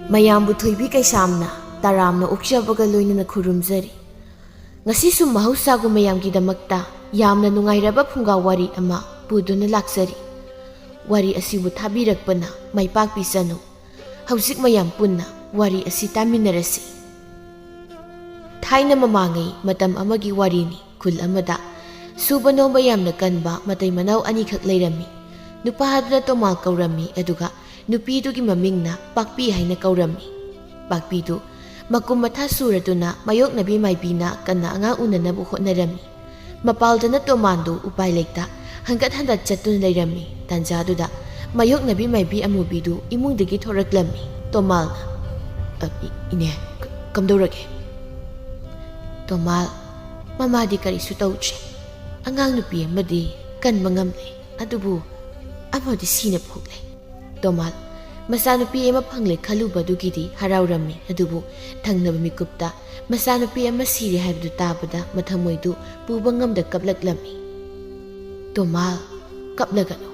ꯃꯌꯥꯝꯕꯨ ꯊꯣꯏꯕꯤ ꯀꯩꯁꯥꯝꯅ ꯇꯔꯥꯝꯅ ꯑꯣꯛꯆꯕꯒ ꯂꯣꯏꯅꯅ ꯈꯨꯔꯨꯝꯖꯔꯤ꯫ ꯉꯁꯤꯁꯨ ꯃꯍꯧꯁꯥꯒꯨꯝ ꯃꯌꯥꯝꯒꯤꯗꯃꯛꯇ ꯌꯥꯝꯅ ꯅꯨꯡꯉꯥꯏꯔꯕ ꯐꯨꯡꯒꯥ ꯋꯥꯔꯤ ꯑꯃ ꯄꯨꯗꯨꯅ ꯂꯥꯛꯆꯔꯤ꯫ ꯋꯥꯔꯤ ꯑꯁꯤꯕꯨ ꯊꯥꯕꯤꯔꯛꯄꯅ ꯃꯥꯏꯄꯥꯛ ꯄꯤꯁꯅꯨ꯫ ꯍꯧꯖꯤꯛ ꯃꯌꯥꯝ ꯄꯨꯟꯅ ꯋꯥꯔꯤ ꯑꯁꯤ ꯇꯥꯃꯤꯟꯅꯔꯁꯤ꯫ ꯊꯥꯏꯅ ꯃꯃꯥꯡꯉꯩ ꯃꯇꯝ ꯑꯃꯒꯤ ꯋꯥꯔꯤꯅꯤ꯫ ꯈꯨꯜ ꯑꯃꯗ ꯁꯨꯕ ꯅꯣꯝꯕ ꯌꯥꯝꯅ ꯀꯟꯕ ꯃꯇꯩ ꯃꯅꯥꯎ ꯑꯅꯤꯈꯛ ꯂꯩꯔꯝꯃꯤ꯫ ꯅꯨꯄꯥ ꯑꯗꯨꯅ ꯇꯣꯃꯥꯜ ꯀꯧꯔꯝꯃꯤ, ꯑꯗꯨꯒ ꯅꯨꯄꯤꯗꯨꯒꯤ ꯃꯃꯤꯡꯅ ꯄꯥꯛꯄꯤ ꯍꯥꯏꯅ ꯀꯧꯔꯝꯃꯤ꯫ ꯄꯥꯛꯄꯤꯗꯨ ꯃꯀꯨꯝ ꯃꯊꯥ ꯁꯨꯔꯗꯨꯅ ꯃꯥꯌꯣꯛꯅꯕꯤ ꯃꯥꯏꯕꯤꯅ ꯀꯟꯅ ꯑꯉꯥꯡ ꯎꯅꯅꯕ ꯍꯣꯠꯅꯔꯝꯃꯤ꯫ ꯃꯄꯥꯜꯗꯅ ꯇꯣꯃꯥꯟꯗꯨ ꯎꯄꯥꯏ ꯂꯩꯇ ꯍꯟꯒꯠ ꯍꯟꯗ ꯆꯠꯇꯨꯅ ꯂꯩꯔꯝꯃꯤ꯫ ꯇꯥꯟꯖꯥꯗꯨꯗ ꯃꯥꯌꯣꯛꯅꯕꯤ ꯃꯥꯏꯕꯤ ꯑꯃꯨꯕꯤꯗꯨ ꯏꯃꯨꯡꯗꯒꯤ ꯊꯣꯔꯛꯂꯝꯃꯤ꯫ ꯇꯣꯃꯥꯜꯅ "ꯏꯅꯦ, ꯀꯝꯗꯧꯔꯒꯦ?" "ꯇꯣꯃꯥꯜ, ꯃꯃꯥꯗꯤ ꯀꯔꯤꯁꯨ ꯇꯧꯗ꯭ꯔꯦ꯫ ꯑꯉꯥꯡ ꯅꯨꯄꯤ ꯑꯃꯗꯤ ꯀꯟꯕ ꯉꯝꯂꯦ, ꯑꯗꯨꯕꯨ ꯑꯃꯗꯤ ꯁꯤꯅ ꯄꯣꯛꯂꯦ." ꯇꯣꯃꯥꯜ ꯃꯆꯥꯅꯨꯄꯤ ꯑꯃ ꯐꯪꯂꯦ ꯈꯜꯂꯨꯕꯗꯨꯒꯤꯗꯤ ꯍꯔꯥꯎꯔꯝꯃꯤ, ꯑꯗꯨꯕꯨ ꯊꯪꯅꯕ ꯃꯤꯀꯨꯞꯇ ꯃꯆꯥꯅꯨꯄꯤ ꯑꯃ ꯁꯤꯔꯦ ꯍꯥꯏꯕꯗꯨ ꯇꯥꯕꯗ ꯃꯊꯃꯣꯏꯗꯨ ꯄꯨꯕ ꯉꯝꯗ ꯀꯞꯂꯛꯂꯝꯃꯤ꯫ "ꯇꯣꯃꯥꯜ, ꯀꯞꯂꯒꯅꯨ.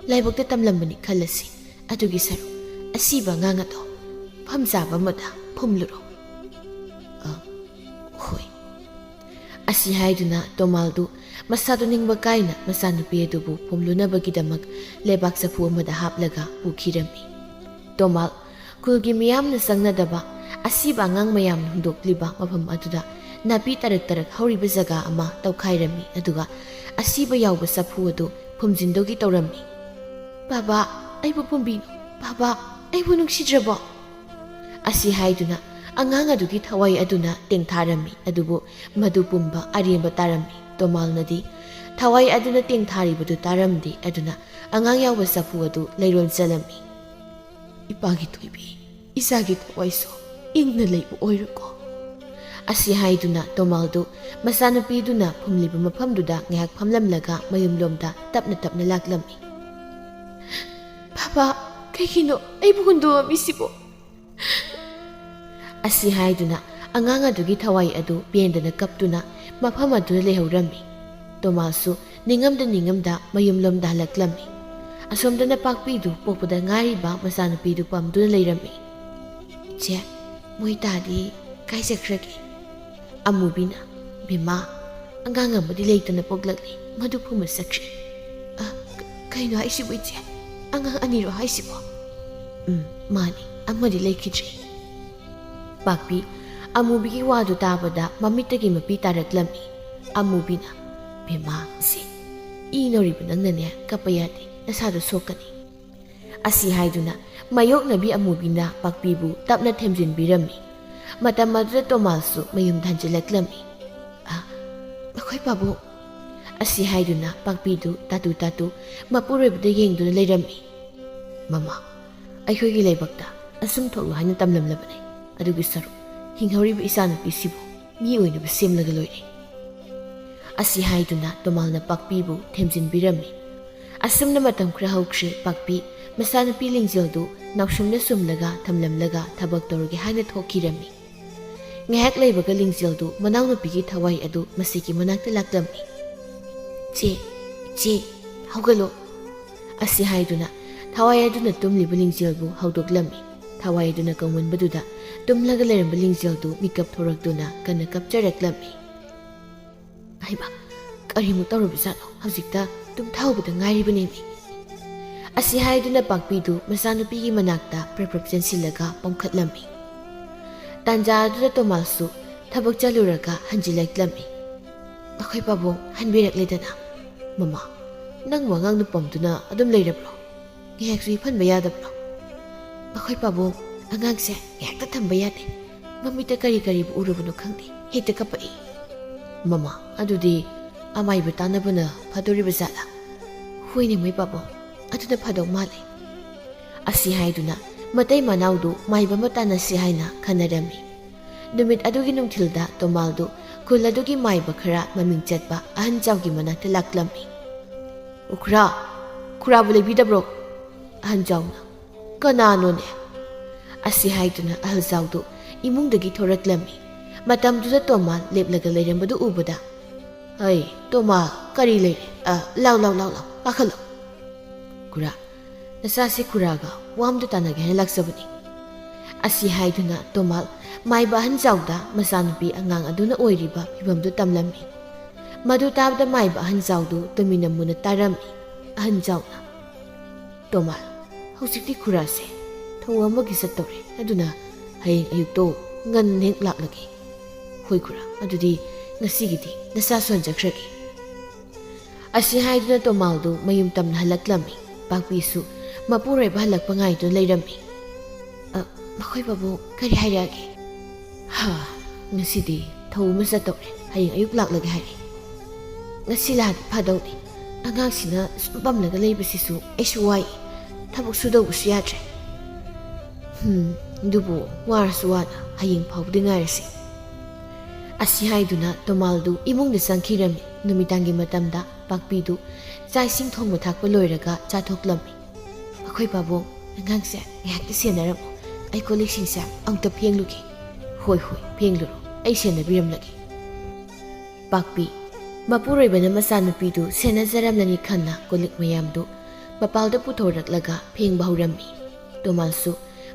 ꯂꯥꯏꯕꯛꯇ ꯇꯝꯂꯝꯕꯅꯤ ꯈꯜꯂꯁꯤ. ꯑꯗꯨꯒꯤ ꯁꯔꯨꯛ ꯑꯁꯤꯕ ꯑꯉꯥꯡ ꯑꯗꯣ ꯐꯝꯖꯥꯕ ꯑꯃꯗ ꯐꯨꯝꯂꯨꯔꯣ." "ꯍꯣꯏ." ꯑꯁꯤ ꯍꯥꯏꯗꯨꯅ ꯇꯣꯃꯥꯜꯗꯨ ꯃꯁꯥꯗꯨ ꯅꯤꯡꯕ ꯀꯥꯏꯅ ꯃꯆꯥꯅꯨꯄꯤ ꯑꯗꯨꯕꯨ ꯐꯨꯝꯂꯨꯅꯕꯒꯤꯗꯃꯛ ꯂꯩꯕꯥꯛ ꯆꯐꯨ ꯑꯃꯗ ꯍꯥꯞꯂꯒ ꯄꯨꯈꯤꯔꯝꯃꯤ꯫ ꯇꯣꯃꯥꯜ ꯈꯨꯜꯒꯤ ꯃꯤꯌꯥꯝꯅ ꯆꯪꯅꯗꯕ ꯑꯁꯤꯕ ꯑꯉꯥꯡ ꯃꯌꯥꯝꯅ ꯍꯨꯟꯗꯣꯛꯂꯤꯕ ꯃꯐꯝ ꯑꯗꯨꯗ ꯅꯥꯄꯤ ꯇꯔꯛ ꯇꯔꯛ ꯍꯧꯔꯤꯕ ꯖꯒꯥ ꯑꯃ ꯇꯧꯈꯥꯏꯔꯝꯃꯤ, ꯑꯗꯨꯒ ꯑꯁꯤꯕ ꯌꯥꯎꯕ ꯆꯐꯨ ꯑꯗꯨ ꯐꯨꯝꯖꯤꯟꯗꯧꯒꯤ ꯇꯧꯔꯝꯃꯤ꯫ "ꯕꯥꯕꯥ, ꯑꯩꯕꯨ ꯐꯨꯝꯕꯤꯅꯨ. ꯕꯥꯕꯥ, ꯑꯩꯕꯨ ꯅꯨꯡꯁꯤꯗ꯭ꯔꯕꯣ?" ꯑꯁꯤ ꯍꯥꯏꯗꯨꯅ ꯑꯉꯥꯡ ꯑꯗꯨꯒꯤ ꯊꯋꯥꯏ ꯑꯗꯨꯅ ꯇꯦꯡꯊꯥꯔꯝꯃꯤ, ꯑꯗꯨꯕꯨ ꯃꯗꯨ ꯄꯨꯝꯕ ꯑꯔꯦꯝꯕ ꯇꯥꯔꯝꯃꯤ꯫ ꯇꯣꯃꯥꯜꯅꯗꯤ ꯊꯋꯥꯏ ꯑꯗꯨꯅ ꯇꯦꯡꯊꯥꯔꯤꯕꯗꯨ ꯇꯥꯔꯝꯗꯦ, ꯑꯗꯨꯅ ꯑꯉꯥꯡ ꯌꯥꯎꯕ ꯆꯐꯨ ꯑꯗꯨ ꯂꯩꯔꯣꯜ ꯆꯜꯂꯝꯃꯤ꯫ "ꯏꯄꯥꯒꯤ ꯊꯣꯏꯕꯤ, ꯏꯆꯥꯒꯤ ꯊꯋꯥꯏꯁꯨ ꯏꯪꯅ ꯂꯩꯕ ꯑꯣꯏꯔꯣꯀꯣ." ꯑꯁꯤ ꯍꯥꯏꯗꯨꯅ ꯇꯣꯃꯥꯜꯗꯨ ꯃꯆꯥꯅꯨꯄꯤꯗꯨꯅ ꯐꯨꯝꯂꯤꯕ ꯃꯐꯝꯗꯨꯗ ꯉꯥꯏꯍꯥꯛ ꯐꯝꯂꯝꯂꯒ ꯃꯌꯨꯝꯂꯣꯝꯗ ꯇꯞꯅ ꯇꯞꯅ ꯂꯥꯛꯂꯝꯃꯤ꯫ "ꯕꯥꯕꯥ, ꯀꯩꯒꯤꯅꯣ ꯑꯩꯕꯨ ꯍꯨꯟꯗꯣꯛꯑꯝꯃꯤꯁꯤꯕꯣ?" ꯑꯁꯤ ꯍꯥꯏꯗꯨꯅ ꯑꯉꯥꯡ ꯑꯗꯨꯒꯤ ꯊꯋꯥꯏ ꯑꯗꯨ ꯄꯦꯟꯗꯅ ꯀꯞꯇꯨꯅ ꯃꯐꯝ ꯑꯗꯨꯗ ꯂꯩꯍꯧꯔꯝꯃꯤ꯫ ꯇꯣꯃꯥꯜꯁꯨ ꯅꯤꯡꯉꯝꯗ ꯃꯌꯨꯝꯂꯣꯝꯗ ꯍꯜꯂꯛꯂꯝꯃꯤ꯫ ꯑꯁꯣꯝꯗꯅ ꯄꯥꯛꯄꯤꯗꯨ ꯄꯣꯛꯄꯗ ꯉꯥꯏꯔꯤꯕ ꯃꯆꯥꯅꯨꯄꯤꯗꯨ ꯄꯝꯗꯨꯅ ꯂꯩꯔꯝꯃꯤ꯫ "ꯏꯆꯦ, ꯃꯣꯏ ꯇꯥꯗꯤ ꯀꯥꯏ ꯆꯠꯈ꯭ꯔꯒꯦ?" ꯑꯃꯨꯕꯤꯅ "ꯕꯦꯝꯃꯥ, ꯑꯉꯥꯡ ꯑꯃꯗꯤ ꯂꯩꯇꯅ ꯄꯣꯛꯂꯛꯂꯤ, ꯃꯗꯨ ꯐꯨꯝꯕ ꯆꯠꯈ꯭ꯔꯦ." "ꯀꯩꯅꯣ ꯍꯥꯏꯁꯤꯕꯨ ꯏꯆꯦ? ꯑꯉꯥꯡ ꯑꯅꯤꯔꯣ ꯍꯥꯏꯁꯤꯕꯣ?" "ꯃꯥꯅꯤ, ꯑꯃꯗꯤ ꯂꯩꯈꯤꯗ꯭ꯔꯦ." ꯄꯥꯛꯄꯤ ꯑꯃꯨꯕꯤꯒꯤ ꯋꯥꯗꯨ ꯇꯥꯕꯗ ꯃꯃꯤꯠꯇꯒꯤ ꯃꯄꯤ ꯇꯥꯔꯛꯂꯝꯃꯤ꯫ ꯑꯃꯨꯕꯤꯅ "ꯕꯦꯝꯃꯥ, ꯏꯅꯧꯔꯤꯕ ꯅꯪꯅꯅꯦ ꯀꯞꯄ ꯌꯥꯗꯦ, ꯅꯁꯥꯗꯨ ꯁꯣꯛꯀꯅꯤ." ꯑꯁꯤ ꯍꯥꯏꯗꯨꯅ ꯃꯥꯌꯣꯛꯅꯕꯤ ꯑꯃꯨꯕꯤꯅ ꯄꯥꯛꯄꯤꯕꯨ ꯇꯞꯅ ꯊꯦꯝꯖꯤꯟꯕꯤꯔꯝꯃꯤ꯫ ꯃꯇꯝ ꯑꯗꯨꯗ ꯇꯣꯃꯥꯜꯁꯨ ꯃꯌꯨꯝꯗ ꯍꯟꯖꯤꯜꯂꯛꯂꯝꯃꯤ꯫ "ꯃꯈꯣꯏ ꯄꯥꯕꯨꯡ." ꯑꯁꯤ ꯍꯥꯏꯗꯨꯅ ꯄꯥꯛꯄꯤꯗꯨ ꯇꯥꯇꯨ ꯇꯥꯇꯨ ꯃꯄꯨꯔꯣꯏꯕꯗ ꯌꯦꯡꯗꯨꯅ ꯂꯩꯔꯝꯃꯤ꯫ "ꯃꯃꯥ, ꯑꯩꯈꯣꯏꯒꯤ ꯂꯥꯏꯕꯛꯇ ꯑꯁꯨꯝ ꯊꯣꯛꯂꯣ ꯍꯥꯏꯅ ꯇꯝꯂꯝꯂꯕꯅꯤ, ꯑꯗꯨꯒꯤ ꯁꯔꯨꯛ ꯍꯤꯡꯍꯧꯔꯤꯕ ꯏꯆꯥꯅꯨꯄꯤꯁꯤꯕꯨ ꯃꯤ ꯑꯣꯏꯅꯕ ꯁꯦꯝꯂꯒ ꯂꯣꯏꯔꯦ." ꯑꯁꯤ ꯍꯥꯏꯗꯨꯅ ꯇꯣꯃꯥꯜꯅ ꯄꯥꯛꯄꯤꯕꯨ ꯊꯦꯝꯖꯤꯟꯕꯤꯔꯝꯃꯤ꯫ ꯑꯁꯨꯝꯅ ꯃꯇꯝ ꯈꯔ ꯍꯧꯈ꯭ꯔꯦ꯫ ꯄꯥꯛꯄꯤ ꯃꯆꯥꯅꯨꯄꯤ ꯂꯤꯡꯖꯦꯜꯗꯨ ꯅꯥꯎꯁꯨꯝꯅ ꯁꯨꯝꯂꯒ ꯊꯝꯂꯝꯂꯒ ꯊꯕꯛ ꯇꯧꯔꯒꯦ ꯍꯥꯏꯅ ꯊꯣꯛꯈꯤꯔꯝꯃꯤ꯫ ꯉꯥꯏꯍꯥꯛ ꯂꯩꯕꯒ ꯂꯤꯡꯖꯦꯜꯗꯨ ꯃꯅꯥꯎꯅꯨꯄꯤꯒꯤ ꯊꯋꯥꯏ ꯑꯗꯨ ꯃꯁꯤꯒꯤ ꯃꯅꯥꯛꯇ ꯂꯥꯛꯂꯝꯃꯤ꯫ "ꯏꯆꯦ, ꯍꯧꯒꯠꯂꯣ." ꯑꯁꯤ ꯍꯥꯏꯗꯨꯅ ꯊꯋꯥꯏ ꯑꯗꯨꯅ ꯇꯨꯝꯂꯤꯕ ꯂꯤꯡꯖꯦꯜꯕꯨ ꯍꯧꯗꯣꯛꯂꯝꯃꯤ꯫ ꯊꯋꯥꯏ ꯑꯗꯨꯅ ꯀꯧꯃꯟꯕꯗꯨꯗ ꯇꯨꯝꯂꯒ ꯂꯩꯔꯝꯕ ꯂꯤꯡꯖꯦꯜꯗꯨ ꯃꯤꯀꯞ ꯊꯣꯔꯛꯇꯨꯅ ꯀꯟꯅ ꯀꯞꯆꯔꯛꯂꯝꯃꯤ꯫ "ꯍꯩꯃꯥ, ꯀꯔꯤꯃꯨꯛ ꯇꯧꯔꯕꯖꯥꯠꯅꯣ? ꯍꯧꯖꯤꯛꯇ ꯇꯨꯝꯊꯍꯧꯕꯗ ꯉꯥꯏꯔꯤꯕꯅꯦꯃꯤ." ꯑꯁꯤ ꯍꯥꯏꯗꯨꯅ ꯄꯥꯛꯄꯤꯗꯨ ꯃꯆꯥꯅꯨꯄꯤꯒꯤ ꯃꯅꯥꯛꯇ ꯄ꯭ꯔꯞ ꯆꯦꯟꯁꯤꯜꯂꯒ ꯄꯣꯡꯈꯠꯂꯝꯃꯤ꯫ ꯇꯥꯟꯖꯥ ꯑꯗꯨꯗ ꯇꯣꯃꯥꯜꯁꯨ ꯊꯕꯛ ꯆꯠꯂꯨꯔꯒ ꯍꯟꯖꯤꯜꯂꯛꯂꯝꯃꯤ꯫ "ꯃꯈꯣꯏ ꯄꯥꯕꯨꯡ ꯍꯟꯕꯤꯔꯛꯂꯦꯗꯅ." "ꯃꯃꯥ, ꯅꯪꯕꯨ ꯑꯉꯥꯡ ꯅꯨꯄꯝꯗꯨꯅ ꯑꯗꯨꯝ ꯂꯩꯔꯕ꯭ꯔꯣ? ꯉꯥꯏꯍꯥꯛꯁꯨ ꯍꯤꯞꯍꯟꯕ ꯌꯥꯗꯕ꯭ꯔꯣ?" "ꯃꯈꯣꯏ ꯄꯥꯕꯨꯡ, ꯑꯉꯥꯡꯁꯦ ꯉꯥꯏꯍꯥꯛꯇ ꯊꯝꯕ ꯌꯥꯗꯦ. ꯃꯃꯤꯠꯇ ꯀꯔꯤꯕꯨ ꯎꯔꯕꯅꯣ ꯈꯪꯗꯦ, ꯍꯦꯛꯇ ꯀꯞꯄꯛꯏ." "ꯃꯃꯥ, ꯑꯗꯨꯗꯤ ꯑꯃꯥꯏꯕ ꯇꯥꯟꯅꯕꯅ ꯐꯗꯣꯔꯤꯕ ꯖꯥꯠꯂꯥ?" "ꯍꯣꯏꯅꯦ ꯃꯣꯏ ꯄꯥꯕꯨꯡ, ꯑꯗꯨꯅ ꯐꯗꯧ ꯃꯥꯜꯂꯦ." ꯑꯁꯤ ꯍꯥꯏꯗꯨꯅ ꯃꯇꯩ ꯃꯅꯥꯎꯗꯨ ꯃꯥꯏꯕ ꯑꯃ ꯇꯥꯟꯅꯁꯤ ꯍꯥꯏꯅ ꯈꯟꯅꯔꯝꯃꯤ꯫ ꯅꯨꯃꯤꯠ ꯑꯗꯨꯒꯤ ꯅꯨꯡꯊꯤꯜꯗ ꯇꯣꯃꯥꯜꯗꯨ ꯈꯨꯜ ꯑꯗꯨꯒꯤ ꯃꯥꯏꯕ ꯈꯔ ꯃꯃꯤꯡ ꯆꯠꯄ ꯑꯍꯟ ꯖꯥꯎꯒꯤ ꯃꯅꯥꯛꯇ ꯂꯥꯛꯂꯝꯃꯤ꯫ "ꯈꯨꯔꯥ, ꯈꯨꯔꯥꯕꯨ ꯂꯩꯕꯤꯗꯕ꯭ꯔꯣ?" ꯑꯍꯟ ꯖꯥꯎꯅ "ꯀꯅꯥꯅꯣꯅꯦ?" ꯑꯁꯤ ꯍꯥꯏꯗꯨꯅ ꯑꯍꯜ ꯖꯥꯎꯗꯨ ꯏꯃꯨꯡꯗꯒꯤ ꯊꯣꯔꯛꯂꯝꯃꯤ꯫ ꯃꯇꯝꯗꯨꯗ ꯇꯣꯃꯥꯜ ꯂꯦꯞꯂꯒ ꯂꯩꯔꯝꯕꯗꯨ ꯎꯕꯗ, "ꯍꯩ ꯇꯣꯃꯥꯜ, ꯀꯔꯤ ꯂꯩꯔꯦ? ꯂꯥꯎ, ꯀꯥꯈꯠꯂꯣ." "ꯈꯨꯔꯥ, ꯅꯆꯥꯁꯤ ꯈꯨꯔꯥꯒ ꯋꯥ ꯑꯝꯇ ꯇꯥꯟꯅꯒꯦ ꯍꯥꯏꯅ ꯂꯥꯛꯆꯕꯅꯤ." ꯑꯁꯤ ꯍꯥꯏꯗꯨꯅ ꯇꯣꯃꯥꯜ ꯃꯥꯏꯕ ꯑꯍꯟꯖꯥꯎꯗ ꯃꯆꯥꯅꯨꯄꯤ ꯑꯉꯥꯡ ꯑꯗꯨꯅ ꯑꯣꯏꯔꯤꯕ ꯐꯤꯚꯝꯗꯨ ꯇꯝꯂꯝꯃꯤ꯫ ꯃꯗꯨ ꯇꯥꯕꯗ ꯃꯥꯏꯕ ꯑꯍꯟꯖꯥꯎꯗꯨ ꯇꯨꯃꯤꯟꯅ ꯃꯨꯟꯅ ꯇꯥꯔꯝꯃꯤ꯫ ꯑꯍꯟꯖꯥꯎꯅ ꯇꯣꯃꯥꯜ, ꯍꯧꯖꯤꯛꯇꯤ ꯈꯨꯔꯥꯁꯦ ꯊꯧ ꯑꯃꯒꯤ ꯆꯠꯇꯧꯔꯦ, ꯑꯗꯨꯅ ꯍꯌꯦꯡ ꯑꯌꯨꯛꯇꯣ ꯉꯟꯅ ꯍꯦꯛ ꯂꯥꯛꯂꯒꯦ꯫ ꯍꯣꯏ ꯈꯨꯔꯥ, ꯑꯗꯨꯗꯤ ꯉꯁꯤꯒꯤꯗꯤ ꯅꯆꯥꯁꯨ ꯍꯟꯖꯈ꯭ꯔꯒꯦ꯫ ꯑꯁꯤ ꯍꯥꯏꯗꯨꯅ ꯇꯣꯃꯥꯜꯗꯨ ꯃꯌꯨꯝ ꯇꯝꯅ ꯍꯜꯂꯛꯂꯝꯃꯤ꯫ ꯄꯥꯛꯄꯤꯁꯨ ꯃꯄꯨꯔꯣꯏꯕ ꯍꯜꯂꯛꯄ ꯉꯥꯏꯗꯨꯅ ꯂꯩꯔꯝꯃꯤ꯫ ꯃꯈꯣꯏ ꯄꯥꯕꯨꯡ ꯀꯔꯤ ꯍꯥꯏꯔꯛꯑꯒꯦ? ꯉꯁꯤꯗꯤ ꯊꯧ ꯑꯃ ꯆꯠꯇꯧꯔꯦ, ꯍꯌꯦꯡ ꯑꯌꯨꯛ ꯂꯥꯛꯂꯒꯦ ꯍꯥꯏꯔꯦ꯫ ꯉꯁꯤ ꯂꯥꯛꯑꯗꯤ ꯐꯗꯧꯅꯤ, ꯑꯉꯥꯡꯁꯤꯅ ꯁꯨꯝ ꯄꯝꯂꯒ ꯂꯩꯕꯁꯤꯁꯨ ꯑꯩꯁꯨ ꯋꯥꯏ, ꯊꯕꯛ ꯁꯨꯗꯧꯕꯁꯨ ꯌꯥꯗ꯭ꯔꯦ꯫ ꯑꯗꯨꯕꯨ ꯋꯥꯔꯁꯨ ꯋꯥꯅ ꯍꯌꯦꯡ ꯐꯥꯎꯕꯗꯤ ꯉꯥꯏꯔꯁꯤ꯫ ꯑꯁꯤ ꯍꯥꯏꯗꯨꯅ ꯇꯣꯃꯥꯜꯗꯨ ꯏꯃꯨꯡꯗ ꯆꯪꯈꯤꯔꯝꯃꯤ꯫ ꯅꯨꯃꯤꯗꯥꯡꯒꯤ ꯃꯇꯝꯗ ꯄꯥꯛꯄꯤꯗꯨ ꯆꯥꯛ ꯏꯁꯤꯡ ꯊꯣꯡꯕ ꯊꯥꯛꯄ ꯂꯣꯏꯔꯒ ꯆꯥꯊꯣꯛꯂꯝꯃꯤ꯫ ꯑꯩꯈꯣꯏ ꯄꯥꯕꯨꯡ, ꯑꯉꯥꯡꯁꯦ ꯉꯥꯏꯍꯥꯛꯇ ꯁꯦꯟꯅꯔꯝꯃꯣ, ꯑꯩ ꯀꯣꯜꯂꯤꯛꯁꯤꯡꯁꯦ ꯑꯃꯨꯛꯇ ꯐꯦꯡꯂꯨꯒꯦ꯫ ꯍꯣꯏ ꯍꯣꯏ, ꯐꯦꯡꯂꯨꯔꯣ, ꯑꯩ ꯁꯦꯟꯅꯕꯤꯔꯝꯂꯒꯦ꯫ ꯄꯥꯛꯄꯤ ꯃꯄꯨꯔꯣꯏꯕꯅ ꯃꯆꯥꯅꯨꯄꯤꯗꯨ ꯁꯦꯟꯅꯖꯔꯝꯂꯅꯤ ꯈꯟꯅ ꯀꯣꯜꯂꯤꯛ ꯃꯌꯥꯝꯗꯨ ꯃꯄꯥꯜꯗ ꯄꯨꯊꯣꯔꯛꯂꯒ ꯐꯦꯡꯕ ꯍꯧꯔꯝꯃꯤ꯫ ꯇꯣꯃꯥꯜꯁꯨ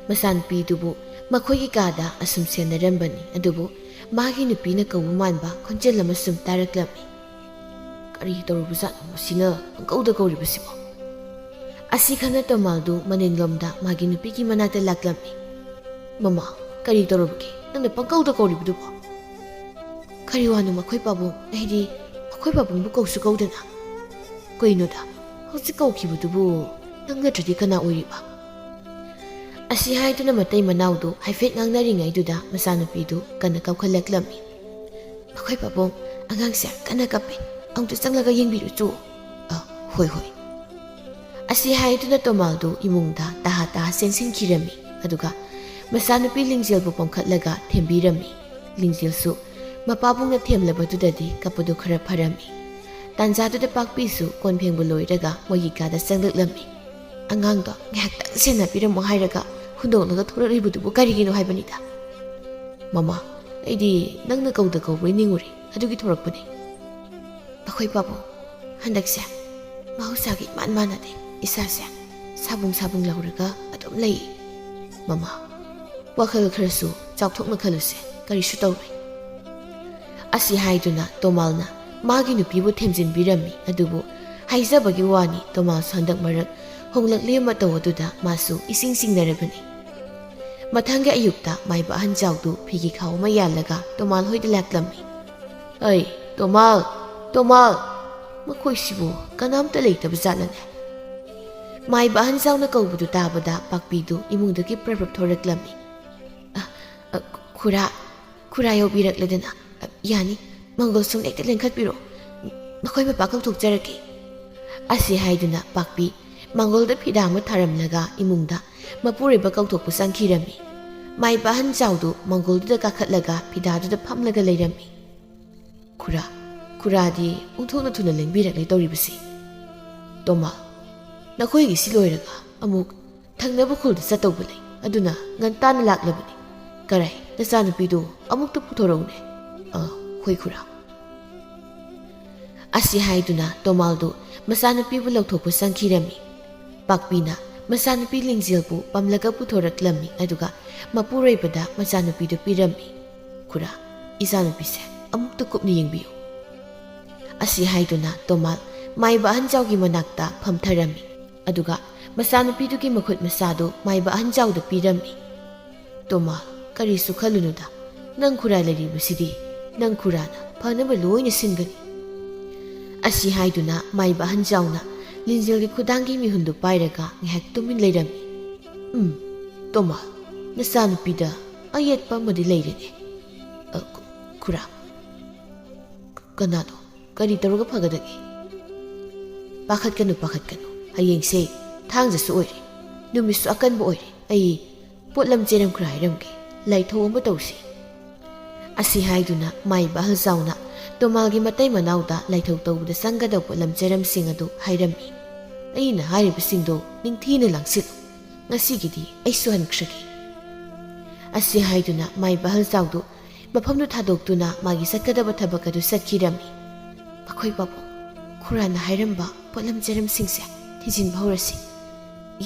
ꯃꯆꯥꯅꯨꯄꯤꯗꯨꯕꯨ ꯃꯈꯣꯏꯒꯤ ꯀꯥꯗ ꯑꯁꯨꯝ ꯁꯦꯟꯅꯔꯝꯕꯅꯤ꯫ ꯑꯗꯨꯕꯨ ꯃꯥꯒꯤ ꯅꯨꯄꯤꯅ ꯀꯧꯕ ꯃꯥꯟꯕ ꯈꯣꯟꯖꯦꯜ ꯑꯃ ꯁꯨꯝ ꯇꯥꯔꯛꯂꯝꯃꯤ꯫ ꯀꯔꯤ ꯇꯧꯔꯨꯕꯖꯥꯠꯅꯣ ꯃꯁꯤꯅ ꯄꯪꯀꯧꯗ ꯀꯧꯔꯤꯕꯁꯤꯕꯣ? ꯑꯁꯤ ꯈꯟꯅ ꯇꯣꯃꯥꯜꯗꯨ ꯃꯅꯤꯡꯂꯣꯝꯗ ꯃꯥꯒꯤ ꯅꯨꯄꯤꯒꯤ ꯃꯅꯥꯛꯇ ꯂꯥꯛꯂꯝꯃꯤ꯫ ꯃꯃꯥ, ꯀꯔꯤ ꯇꯧꯔꯕꯒꯦ? ꯅꯪꯅ ꯄꯪꯀꯧꯗ ꯀꯧꯔꯤꯕꯗꯨꯕꯣ? ꯀꯔꯤ ꯋꯥꯅꯣ ꯃꯈꯣꯏ ꯄꯥꯕꯨꯡ? ꯑꯩꯗꯤ ꯃꯈꯣꯏ ꯄꯥꯕꯨꯡꯕꯨ ꯀꯧꯁꯨ ꯀꯧꯗꯅ꯫ ꯀꯩꯅꯣꯗ, ꯍꯧꯖꯤꯛ ꯀꯧꯈꯤꯕꯗꯨꯕꯨ ꯅꯪ ꯅꯠꯇ꯭ꯔꯗꯤ ꯀꯅꯥ ꯑꯣꯏꯔꯤꯕ? ꯑꯁꯤ ꯍꯥꯏꯗꯨꯅ ꯃꯇꯩ ꯃꯅꯥꯎꯗꯨ ꯍꯥꯏꯐꯦꯠ ꯉꯥꯡꯅꯔꯤꯉꯩꯗꯨꯗ ꯃꯆꯥꯅꯨꯄꯤꯗꯨ ꯀꯟꯅ ꯀꯧꯈꯠꯂꯛꯂꯝꯃꯤ꯫ ꯃꯈꯣꯏ ꯄꯥꯕꯨꯡ, ꯑꯉꯥꯡꯁꯦ ꯀꯟꯅ ꯀꯞꯄꯦ, ꯑꯃꯨꯛꯇ ꯆꯪꯂꯒ ꯌꯦꯡꯕꯤꯔꯨꯆꯣ꯫ ꯍꯣꯏ ꯍꯣꯏ꯫ ꯑꯁꯤ ꯍꯥꯏꯗꯨꯅ ꯇꯣꯃꯥꯜꯗꯨ ꯏꯃꯨꯡꯗ ꯇꯍꯥ ꯇꯍꯥ ꯆꯦꯟꯁꯤꯟꯈꯤꯔꯝꯃꯤ꯫ ꯑꯗꯨꯒ ꯃꯆꯥꯅꯨꯄꯤ ꯂꯤꯡꯖꯦꯜꯕꯨ ꯄꯣꯝꯈꯠꯂꯒ ꯊꯦꯝꯕꯤꯔꯝꯃꯤ꯫ ꯂꯤꯡꯖꯦꯜꯁꯨ ꯃꯄꯥꯕꯨꯡꯅ ꯊꯦꯝꯂꯕꯗꯨꯗꯗꯤ ꯀꯞꯄꯗꯨ ꯈꯔ ꯐꯔꯝꯃꯤ꯫ ꯇꯥꯟꯖꯥꯗꯨꯗ ꯄꯥꯛꯄꯤꯁꯨ ꯀꯣꯟ ꯐꯦꯡꯕ ꯂꯣꯏꯔꯒ ꯃꯣꯏꯒꯤ ꯀꯥꯗ ꯆꯪꯂꯛꯂꯝꯃꯤ꯫ ꯑꯉꯥꯡꯗꯣ ꯉꯥꯏꯍꯥꯛꯇꯪ ꯁꯦꯟꯅꯕꯤꯔꯝꯃꯣ ꯍꯥꯏꯔꯒ ꯍꯨꯟꯗꯣꯛꯂꯒ ꯊꯣꯔꯛꯂꯤꯕꯗꯨꯕꯨ ꯀꯔꯤꯒꯤꯅꯣ ꯍꯥꯏꯕꯅꯤꯗ꯫ ꯃꯃꯥ, ꯑꯩꯗꯤ ꯅꯪꯅ ꯀꯧꯗ ꯀꯧꯕꯩ ꯅꯤꯡꯉꯨꯔꯦ, ꯑꯗꯨꯒꯤ ꯊꯣꯔꯛꯄꯅꯤ꯫ ꯑꯩꯈꯣꯏ ꯄꯥꯕꯨꯡ, ꯍꯟꯗꯛꯁꯦ ꯃꯍꯧꯁꯥꯒꯤ ꯏꯃꯥꯟ ꯃꯥꯟꯅꯗꯦ, ꯏꯁꯥꯁꯦ ꯁꯥꯕꯨꯡ ꯁꯥꯕꯨꯡ ꯂꯧꯔꯒ ꯑꯗꯨꯝ ꯂꯩ꯫ ꯃꯃꯥ, ꯋꯥꯈꯜ ꯈꯔꯁꯨ ꯆꯥꯎꯊꯣꯛꯅ ꯈꯜꯂꯨꯁꯦ, ꯀꯔꯤꯁꯨ ꯇꯧꯔꯣꯏ꯫ ꯑꯁꯤ ꯍꯥꯏꯗꯨꯅ ꯇꯣꯃꯥꯜꯅ ꯃꯥꯒꯤ ꯅꯨꯄꯤꯕꯨ ꯊꯦꯝꯖꯤꯟꯕꯤꯔꯝꯃꯤ꯫ ꯑꯗꯨꯕꯨ ꯍꯥꯏꯖꯕꯒꯤ ꯋꯥꯅꯤ, ꯇꯣꯃꯥꯜꯁꯨ ꯍꯟꯗꯛ ꯃꯔꯛ ꯍꯣꯡꯂꯛꯂꯤꯕ ꯃꯇꯧ ꯑꯗꯨꯗ ꯃꯥꯁꯨ ꯏꯁꯤꯡ ꯁꯤꯡꯅꯔꯕꯅꯤ꯫ ꯃꯊꯪꯒꯤ ꯑꯌꯨꯛꯇ ꯃꯥꯏꯕ ꯑꯍꯟꯖꯥꯎꯗꯨ ꯐꯤꯒꯤ ꯈꯥꯎ ꯑꯃ ꯌꯥꯜꯂꯒ ꯇꯣꯃꯥꯜ ꯍꯣꯏꯗ ꯂꯥꯛꯂꯝꯃꯤ꯫ ꯑꯩ ꯇꯣꯃꯥꯜ, ꯇꯣꯃꯥꯜ, ꯃꯈꯣꯏꯁꯤꯕꯨ ꯀꯅꯥꯝꯇ ꯂꯩꯇꯕ ꯖꯥꯠꯂꯅꯦ? ꯃꯥꯏꯕ ꯑꯍꯟꯖꯥꯎꯅ ꯀꯧꯕꯗꯨ ꯇꯥꯕꯗ ꯄꯥꯛꯄꯤꯗꯨ ꯏꯃꯨꯡꯗꯒꯤ ꯄ꯭ꯔꯞ ꯊꯣꯔꯛꯂꯝꯃꯤ꯫ ꯈꯨꯔꯥ ꯌꯧꯕꯤꯔꯛꯂꯗꯅ ꯌꯥꯅꯤ, ꯃꯪꯒꯣꯜ ꯁꯨꯝ ꯍꯦꯛꯇ ꯂꯦꯡꯈꯠꯄꯤꯔꯣ, ꯃꯈꯣꯏ ꯃꯄꯥ ꯀꯧꯊꯣꯛꯆꯔꯛꯀꯦ꯫ ꯑꯁꯤ ꯍꯥꯏꯗꯨꯅ ꯄꯥꯛꯄꯤ ꯃꯪꯒꯣꯜꯗ ꯐꯤꯗꯥ ꯑꯃ ꯊꯥꯔꯝꯂꯒ ꯏꯃꯨꯡꯗ ꯃꯄꯨꯔꯣꯏꯕ ꯀꯧꯊꯣꯛꯄ ꯆꯪꯈꯤꯔꯝꯃꯤ꯫ ꯃꯥꯏꯕ ꯑꯍꯟꯖꯥꯎꯗꯨ ꯃꯪꯒꯣꯜꯗꯨꯗ ꯀꯥꯈꯠꯂꯒ ꯐꯤꯗꯥꯗꯨꯗ ꯐꯝꯂꯒ ꯂꯩꯔꯝꯃꯤ꯫ ꯈꯨꯔꯥꯗꯤ ꯑꯣꯟꯊꯣꯛꯅ ꯊꯨꯅ ꯂꯦꯡꯕꯤꯔꯛꯂꯦ ꯇꯧꯔꯤꯕꯁꯤ꯫ ꯇꯣꯃꯥꯜ, ꯅꯈꯣꯏꯒꯤꯁꯤ ꯂꯣꯏꯔꯒ ꯑꯃꯨꯛ ꯊꯪꯅꯕ ꯈꯨꯜꯗ ꯆꯠꯇꯧꯕ ꯂꯩ, ꯑꯗꯨꯅ ꯉꯟꯇꯥꯅ ꯂꯥꯛꯂꯕꯅꯤ꯫ ꯀꯔꯥꯏ, ꯅꯆꯥꯅꯨꯄꯤꯗꯨ ꯑꯃꯨꯛꯇ ꯄꯨꯊꯣꯔꯛꯎꯅꯦ꯫ ꯍꯣꯏ ꯈꯨꯔꯥ꯫ ꯑꯁꯤ ꯍꯥꯏꯗꯨꯅ ꯇꯣꯃꯥꯜꯗꯨ ꯃꯆꯥꯅꯨꯄꯤꯕꯨ ꯂꯧꯊꯣꯛꯄ ꯆꯪꯈꯤꯔꯝꯃꯤ꯫ ꯄꯥꯛꯄꯤꯅ ꯃꯆꯥꯅꯨꯄꯤ ꯂꯤꯡꯖꯦꯜꯕꯨ ꯄꯝꯂꯒ ꯄꯨꯊꯣꯔꯛꯂꯝꯃꯤ꯫ ꯑꯗꯨꯒ ꯃꯄꯨꯔꯣꯏꯕꯗ ꯃꯆꯥꯅꯨꯄꯤꯗꯨ ꯄꯤꯔꯝꯃꯤ꯫ ꯈꯨꯔꯥ, ꯏꯆꯥꯅꯨꯄꯤꯁꯦ ꯑꯃꯨꯛꯇ ꯀꯨꯞꯅ ꯌꯦꯡꯕꯤꯌꯨ꯫ ꯑꯁꯤ ꯍꯥꯏꯗꯨꯅ ꯇꯣꯃꯥꯜ ꯃꯥꯏꯕ ꯑꯍꯟꯖꯥꯎꯒꯤ ꯃꯅꯥꯛꯇ ꯐꯝꯊꯔꯝꯃꯤ꯫ ꯑꯗꯨꯒ ꯃꯆꯥꯅꯨꯄꯤꯗꯨꯒꯤ ꯃꯈꯨꯠ ꯃꯁꯥꯗꯨ ꯃꯥꯏꯕ ꯑꯍꯟꯖꯥꯎꯗ ꯄꯤꯔꯝꯃꯤ꯫ ꯇꯣꯃꯥꯜ, ꯀꯔꯤꯁꯨ ꯈꯜꯂꯨꯅꯨꯗ, ꯅꯪ ꯈꯨꯔꯥ ꯂꯩꯔꯤꯕꯁꯤꯗꯤ ꯅꯪ ꯈꯨꯔꯥꯅ ꯐꯅꯕ ꯂꯣꯏꯅ ꯁꯤꯟꯒꯅꯤ꯫ ꯑꯁꯤ ꯍꯥꯏꯗꯨꯅ ꯃꯥꯏꯕ ꯑꯍꯟꯖꯥꯎꯅ ꯂꯤꯡꯖꯦꯜꯒꯤ ꯈꯨꯗꯥꯡꯒꯤ ꯃꯤꯍꯨꯟꯗꯨ ꯄꯥꯏꯔꯒ ꯉꯥꯏꯍꯥꯛ ꯇꯨꯃꯤꯟ ꯂꯩꯔꯝꯃꯤ꯫ ꯇꯣꯃꯥꯜ, ꯅꯆꯥꯅꯨꯄꯤꯗ ꯑꯌꯦꯠꯄ ꯑꯃꯗꯤ ꯂꯩꯔꯦꯅꯦ꯫ ꯈꯨꯔꯥ, ꯀꯅꯥꯅꯣ? ꯀꯔꯤ ꯇꯧꯔꯒ ꯐꯒꯗꯒꯦ? ꯄꯥꯈꯠꯀꯅꯨ, ꯍꯌꯦꯡꯁꯦ ꯊꯥꯡꯖꯁꯨ ꯑꯣꯏꯔꯦ, ꯅꯨꯃꯤꯠꯁꯨ ꯑꯀꯟꯕ ꯑꯣꯏꯔꯦ꯫ ꯑꯩ ꯄꯣꯠꯂꯝ ꯆꯦꯔꯝ ꯈꯔ ꯍꯥꯏꯔꯝꯒꯦ, ꯂꯥꯏꯊꯧ ꯑꯃ ꯇꯧꯁꯤ꯫ ꯑꯁꯤ ꯍꯥꯏꯗꯨꯅ ꯃꯥꯏꯕ ꯑꯍꯜꯖꯥꯎꯅ ꯇꯣꯃꯥꯜꯒꯤ ꯃꯇꯩ ꯃꯅꯥꯎꯗ ꯂꯥꯏꯊꯧ ꯇꯧꯕꯗ ꯆꯪꯒꯗꯕ ꯄꯣꯠꯂꯝ ꯆꯦꯔꯝꯁꯤꯡ ꯑꯗꯨ ꯍꯥꯏꯔꯝꯃꯤ꯫ ꯑꯩꯅ ꯍꯥꯏꯔꯤꯕꯁꯤꯡꯗꯣ ꯅꯤꯡꯊꯤꯅ ꯂꯥꯡꯁꯤꯜꯂꯨ, ꯉꯁꯤꯒꯤꯗꯤ ꯑꯩꯁꯨ ꯍꯟꯈ꯭ꯔꯒꯦ꯫ ꯑꯁꯤ ꯍꯥꯏꯗꯨꯅ ꯃꯥꯏꯕ ꯑꯍꯜꯖꯥꯎꯗꯨ ꯃꯐꯝꯗꯨ ꯊꯥꯗꯣꯛꯇꯨꯅ ꯃꯥꯒꯤ ꯆꯠꯀꯗꯕ ꯊꯕꯛ ꯑꯗꯨ ꯆꯠꯈꯤꯔꯝꯃꯤ꯫ ꯃꯈꯣꯏ ꯄꯥꯕꯨꯡ, ꯈꯨꯔꯥꯅ ꯍꯥꯏꯔꯝꯕ ꯄꯣꯠꯂꯝ ꯆꯦꯔꯝꯁꯤꯡꯁꯦ ꯊꯤꯖꯤꯟꯕ ꯍꯧꯔꯁꯤ꯫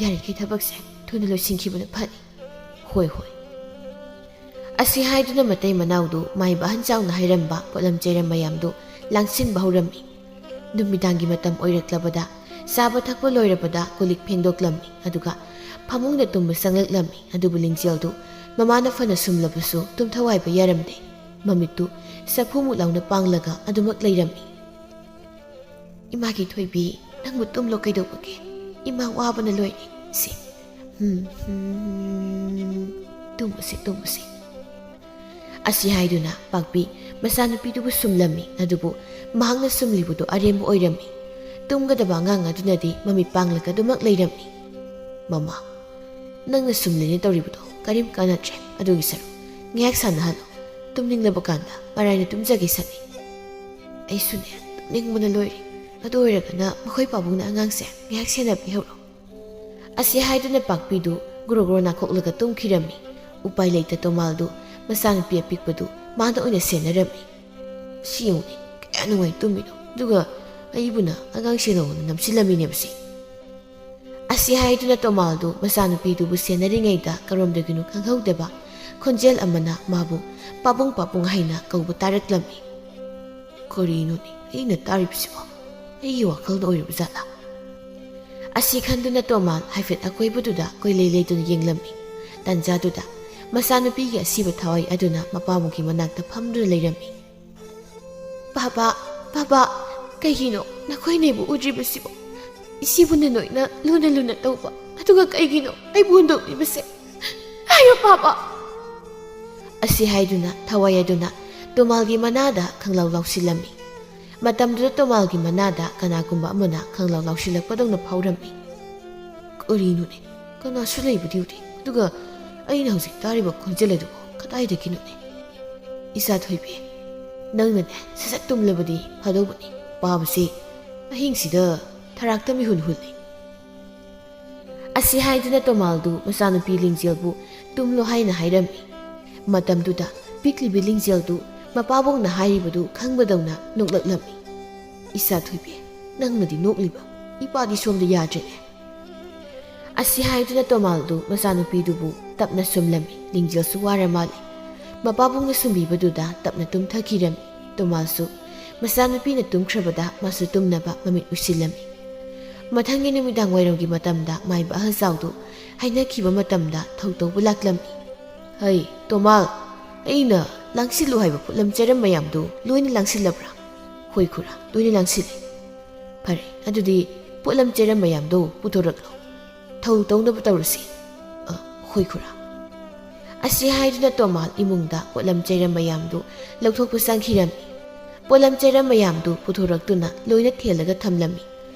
ꯌꯥꯔꯤꯈꯩ ꯊꯕꯛꯁꯦ ꯊꯨꯅ ꯂꯣꯏꯁꯤꯟꯈꯤꯕꯅ ꯐꯅꯤ꯫ ꯍꯣꯏ ꯍꯣꯏ, ꯑꯁꯤ ꯍꯥꯏꯗꯨꯅ ꯃꯇꯩ ꯃꯅꯥꯎꯗꯨ ꯃꯥꯏꯕ ꯑꯍꯟ ꯆꯥꯎꯅ ꯍꯥꯏꯔꯝꯕ ꯄꯣꯠꯂꯝ ꯆꯩꯔꯝ ꯃꯌꯥꯝꯗꯨ ꯂꯥꯡꯁꯤꯟꯕ ꯍꯧꯔꯝꯃꯤ꯫ ꯅꯨꯃꯤꯗꯥꯡꯒꯤ ꯃꯇꯝ ꯑꯣꯏꯔꯛꯂꯕꯗ ꯆꯥꯕ ꯊꯛꯄ ꯂꯣꯏꯔꯕꯗ ꯀꯣꯜꯂꯤꯛ ꯐꯦꯡꯗꯣꯛꯂꯝꯃꯤ ꯑꯗꯨꯒ ꯐꯃꯨꯡꯗ ꯇꯨꯝꯕ ꯆꯪꯂꯛꯂꯝꯃꯤ꯫ ꯑꯗꯨꯕꯨ ꯂꯤꯡꯖꯦꯜꯗꯨ ꯃꯃꯥꯅ ꯐꯅ ꯁꯨꯝꯂꯕꯁꯨ ꯇꯨꯝꯊꯋꯥꯏꯕ ꯌꯥꯔꯝꯗꯦ꯫ ꯃꯃꯤꯠꯇꯨ ꯆꯐꯨꯃꯨꯛ ꯂꯥꯎꯅ ꯄꯥꯡꯂꯒ ꯑꯗꯨꯃꯛ ꯂꯩꯔꯝꯃꯤ꯫ ꯏꯃꯥꯒꯤ ꯊꯣꯏꯕꯤ, ꯅꯪꯕꯨ ꯇꯨꯝꯂꯣ ꯀꯩꯗꯧꯕꯒꯦ? ꯏꯃꯥ ꯋꯥꯕꯅ ꯂꯣꯏꯔꯦ꯫ ꯁꯤ ꯇꯨꯝꯃꯨꯁꯤ ꯇꯨꯝꯃꯨꯁꯤ꯫ ꯑꯁꯤ ꯍꯥꯏꯗꯨꯅ ꯄꯥꯛꯄꯤ ꯃꯆꯥꯅꯨꯄꯤꯗꯨꯕꯨ ꯁꯨꯝꯂꯝꯃꯤ꯫ ꯑꯗꯨꯕꯨ ꯃꯍꯥꯛꯅ ꯁꯨꯝꯂꯤꯕꯗꯨ ꯑꯔꯦꯝꯕ ꯑꯣꯏꯔꯝꯃꯤ꯫ ꯇꯨꯝꯒꯗꯕ ꯑꯉꯥꯡ ꯑꯗꯨꯅꯗꯤ ꯃꯃꯤꯠ ꯄꯥꯡꯂꯒ ꯑꯗꯨꯃꯛ ꯂꯩꯔꯝꯃꯤ꯫ ꯃꯃꯥ, ꯅꯪꯅ ꯁꯨꯝꯂꯦꯅ ꯇꯧꯔꯤꯕꯗꯣ ꯀꯔꯤꯝ ꯀꯥꯟꯅꯗ꯭ꯔꯦ꯫ ꯑꯗꯨꯒꯤ ꯁꯔꯨꯛ ꯉꯥꯏꯍꯥꯛ ꯁꯥꯟꯅꯍꯜꯂꯣ꯫ ꯇꯨꯝꯅꯤꯡꯂꯕ ꯀꯥꯟꯗ ꯃꯔꯥꯏꯅ ꯇꯨꯝꯖꯒꯦ ꯁꯠꯅꯤ꯫ ꯑꯩꯁꯨꯅꯦ ꯇꯨꯝꯅꯤꯡꯕꯅ ꯂꯣꯏꯔꯦ꯫ ꯑꯗꯨ ꯑꯣꯏꯔꯒꯅ ꯃꯈꯣꯏ ꯄꯥꯕꯨꯡꯅ ꯑꯉꯥꯡꯁꯦ ꯉꯥꯏꯍꯥꯛ ꯁꯦꯟꯅꯕꯤꯍꯧꯔꯣ꯫ ꯑꯁꯤ ꯍꯥꯏꯗꯨꯅ ꯄꯥꯛꯄꯤꯗꯨ ꯒ꯭ꯔꯣ ꯒ꯭ꯔꯣ ꯅꯥꯈꯣꯛꯂꯒ ꯇꯨꯝꯈꯤꯔꯝꯃꯤ꯫ ꯎꯄꯥꯏ ꯂꯩꯇ ꯇꯣꯃꯥꯜꯗꯨ ꯃꯆꯥꯅꯨꯄꯤ ꯑꯄꯤꯛꯄꯗꯨ ꯃꯥꯅ ꯑꯣꯏꯅ ꯁꯦꯟꯅꯔꯝꯃꯤ꯫ ꯁꯤ ꯌꯦꯡꯉꯨꯅꯦ, ꯀꯌꯥ ꯅꯨꯡꯉꯥꯏ ꯇꯨꯝꯃꯤꯅꯣ, ꯑꯗꯨꯒ ꯑꯩꯕꯨꯅ ꯑꯉꯥꯡ ꯁꯦꯟꯅꯧꯅ ꯅꯝꯁꯤꯜꯂꯝꯃꯤꯅꯦꯕꯁꯤ꯫ ꯑꯁꯤ ꯍꯥꯏꯗꯨꯅ ꯇꯣꯃꯥꯜꯗꯨ ꯃꯆꯥꯅꯨꯄꯤꯗꯨꯕꯨ ꯁꯦꯟꯅꯔꯤꯉꯩꯗ ꯀꯔꯣꯝꯗꯒꯤꯅꯣ ꯈꯪꯍꯧꯗꯕ ꯈꯣꯟꯖꯦꯜ ꯑꯃꯅ ꯃꯥꯕꯨ ꯄꯥꯕꯨꯡ ꯄꯥꯕꯨꯡ ꯍꯥꯏꯅ ꯀꯧꯕ ꯇꯥꯔꯛꯂꯝꯃꯤ꯫ ꯀꯔꯤꯅꯣꯅꯦ ꯑꯩꯅ ꯇꯥꯔꯤꯕꯁꯤꯕꯣ? ꯑꯩꯒꯤ ꯋꯥꯈꯜꯗ ꯑꯣꯏꯔꯤꯕ ꯖꯥꯠꯂꯥ? ꯑꯁꯤ ꯈꯟꯗꯨꯅ ꯇꯣꯃꯥꯜ ꯍꯥꯏꯐꯦꯠ ꯑꯀꯣꯏꯕꯗꯨꯗ ꯀꯣꯏꯂꯩ ꯂꯩꯗꯨꯅ ꯌꯦꯡꯂꯝꯃꯤ꯫ ꯇꯟꯖꯥꯗꯨꯗ ꯃꯆꯥꯅꯨꯄꯤꯒꯤ ꯑꯁꯤꯕ ꯊꯋꯥꯏ ꯑꯗꯨꯅ ꯃꯄꯥꯕꯨꯡꯒꯤ ꯃꯅꯥꯛꯇ ꯐꯝꯗꯨꯅ ꯂꯩꯔꯝꯃꯤ꯫ ꯕꯥꯕꯥ, ꯕꯥꯕꯥ, ꯀꯩꯒꯤꯅꯣ ꯅꯈꯣꯏꯅꯦꯕꯨ ꯎꯗ꯭ꯔꯤꯕꯁꯤꯕꯣ? ꯏꯆꯦꯕꯨꯅ ꯅꯣꯏꯅ ꯂꯨꯅ ꯂꯨꯅ ꯇꯧꯕ, ꯑꯗꯨꯒ ꯀꯩꯒꯤꯅꯣ ꯑꯩꯕꯨ ꯍꯨꯟꯗꯣꯛꯂꯤꯕꯁꯦ? ꯍꯥꯏꯌꯣ ꯕꯥꯕꯥ꯫ ꯑꯁꯤ ꯍꯥꯏꯗꯨꯅ ꯊꯋꯥꯏ ꯑꯗꯨꯅ ꯇꯣꯃꯥꯜꯒꯤ ꯃꯅꯥꯗ ꯈꯪꯂꯥꯎ ꯂꯥꯎꯁꯤꯜꯂꯝꯃꯤ꯫ ꯃꯇꯝꯗꯨꯗ ꯇꯣꯃꯥꯜꯒꯤ ꯃꯅꯥꯗ ꯀꯅꯥꯒꯨꯝꯕ ꯑꯃꯅ ꯈꯪꯂꯥꯎ ꯂꯥꯎꯁꯤꯜꯂꯛꯄꯗꯧꯅ ꯐꯥꯎꯔꯝꯃꯤ꯫ ꯀꯔꯤꯅꯣꯅꯦ? ꯀꯅꯥꯁꯨ ꯂꯩꯕꯗꯤ ꯎꯗꯦ, ꯑꯗꯨꯒ ꯑꯩꯅ ꯍꯧꯖꯤꯛ ꯇꯥꯔꯤꯕ ꯈꯣꯟꯖꯦꯜ ꯑꯗꯨꯕꯨ ꯀꯗꯥꯏꯗꯒꯤꯅꯣꯅꯦ? ꯏꯆꯥ ꯊꯣꯏꯕꯤ, ꯅꯪꯅꯅꯦ ꯁꯠ ꯇꯨꯝꯂꯕꯗꯤ ꯐꯗꯧꯕꯅꯤ꯫ ꯄꯥꯕꯁꯤ ꯑꯍꯤꯡꯁꯤꯗ ꯊꯔꯥꯛꯇ ꯃꯤꯍꯨꯟ ꯍꯨꯜꯂꯤ꯫ ꯑꯁꯤ ꯍꯥꯏꯗꯨꯅ ꯇꯣꯃꯥꯜꯗꯨ ꯃꯆꯥꯅꯨꯄꯤ ꯂꯤꯡꯖꯦꯜꯕꯨ ꯇꯨꯝꯂꯣ ꯍꯥꯏꯅ ꯍꯥꯏꯔꯝꯃꯤ꯫ ꯃꯇꯝꯗꯨꯗ ꯄꯤꯛꯂꯤꯕꯤ ꯂꯤꯡꯖꯦꯜꯗꯨ ꯃꯄꯥꯕꯨꯡꯅ ꯍꯥꯏꯔꯤꯕꯗꯨ ꯈꯪꯕꯗꯧꯅ ꯅꯣꯛꯂꯛꯂꯝꯃꯤ꯫ ꯏꯆꯥ ꯊꯣꯏꯕꯤ, ꯅꯪꯅꯗꯤ ꯅꯣꯛꯂꯤꯕ, ꯏꯄꯥꯗꯤ ꯁꯣꯝꯗ ꯌꯥꯗ꯭ꯔꯦꯅꯦ꯫ ꯑꯁꯤ ꯍꯥꯏꯗꯨꯅ ꯇꯣꯃꯥꯜꯗꯨ ꯃꯆꯥꯅꯨꯄꯤꯗꯨꯕꯨ ꯇꯞꯅ ꯁꯨꯝꯂꯝꯃꯤ꯫ ꯂꯤꯡꯖꯦꯜꯁꯨ ꯋꯥꯔ ꯃꯥꯜꯂꯤ꯫ ꯃꯄꯥꯕꯨꯡꯅ ꯁꯨꯝꯕꯤꯕꯗꯨꯗ ꯇꯞꯅ ꯇꯨꯝꯊꯈꯤꯔꯝꯃꯤ꯫ ꯇꯣꯃꯥꯜꯁꯨ ꯃꯆꯥꯅꯨꯄꯤꯅ ꯇꯨꯝꯈ꯭ꯔꯕꯗ ꯃꯥꯁꯨ ꯇꯨꯝꯅꯕ ꯃꯃꯤꯠ ꯎꯏꯁꯤꯜꯂꯝꯃꯤ꯫ ꯃꯊꯪꯒꯤ ꯅꯨꯃꯤꯗꯥꯡ ꯋꯥꯏꯔꯝꯒꯤ ꯃꯇꯝꯗ ꯃꯥꯏꯕ ꯑꯍꯜꯆꯥꯎꯗꯨ ꯍꯥꯏꯅꯈꯤꯕ ꯃꯇꯝꯗ ꯊꯧꯇꯧꯕ ꯂꯥꯛꯂꯝꯃꯤ꯫ ꯍꯩ ꯇꯣꯃꯥꯜ, ꯑꯩꯅ ꯂꯥꯡꯁꯤꯜꯂꯨ ꯍꯥꯏꯕ ꯄꯣꯠꯂꯝ ꯆꯩꯔꯝ ꯃꯌꯥꯝꯗꯨ ꯂꯣꯏꯅ ꯂꯥꯡꯁꯤꯜꯂꯕ꯭ꯔꯥ? ꯍꯣꯏ ꯈꯨꯔꯥ, ꯂꯣꯏꯅ ꯂꯥꯡꯁꯤꯜꯂꯤ꯫ ꯐꯔꯦ, ꯑꯗꯨꯗꯤ ꯄꯣꯠꯂꯝ ꯆꯩꯔꯝ ꯃꯌꯥꯝꯗꯨ ꯄꯨꯊꯣꯔꯛꯂꯣ, ꯊꯧ ꯇꯧꯅꯕ ꯇꯧꯔꯁꯤ꯫ ꯍꯣꯏ ꯈꯨꯔꯥ꯫ ꯑꯁꯤ ꯍꯥꯏꯗꯨꯅ ꯇꯣꯃꯥꯜ ꯏꯃꯨꯡꯗ ꯄꯣꯠꯂꯝ ꯆꯩꯔꯝ ꯃꯌꯥꯝꯗꯨ ꯂꯧꯊꯣꯛꯄ ꯆꯪꯈꯤꯔꯝꯃꯤ꯫ ꯄꯣꯠꯂꯝ ꯆꯩꯔꯝ ꯃꯌꯥꯝꯗꯨ ꯄꯨꯊꯣꯔꯛꯇꯨꯅ ꯂꯣꯏꯅ ꯊꯦꯜꯂꯒ ꯊꯝꯂꯝꯃꯤ꯫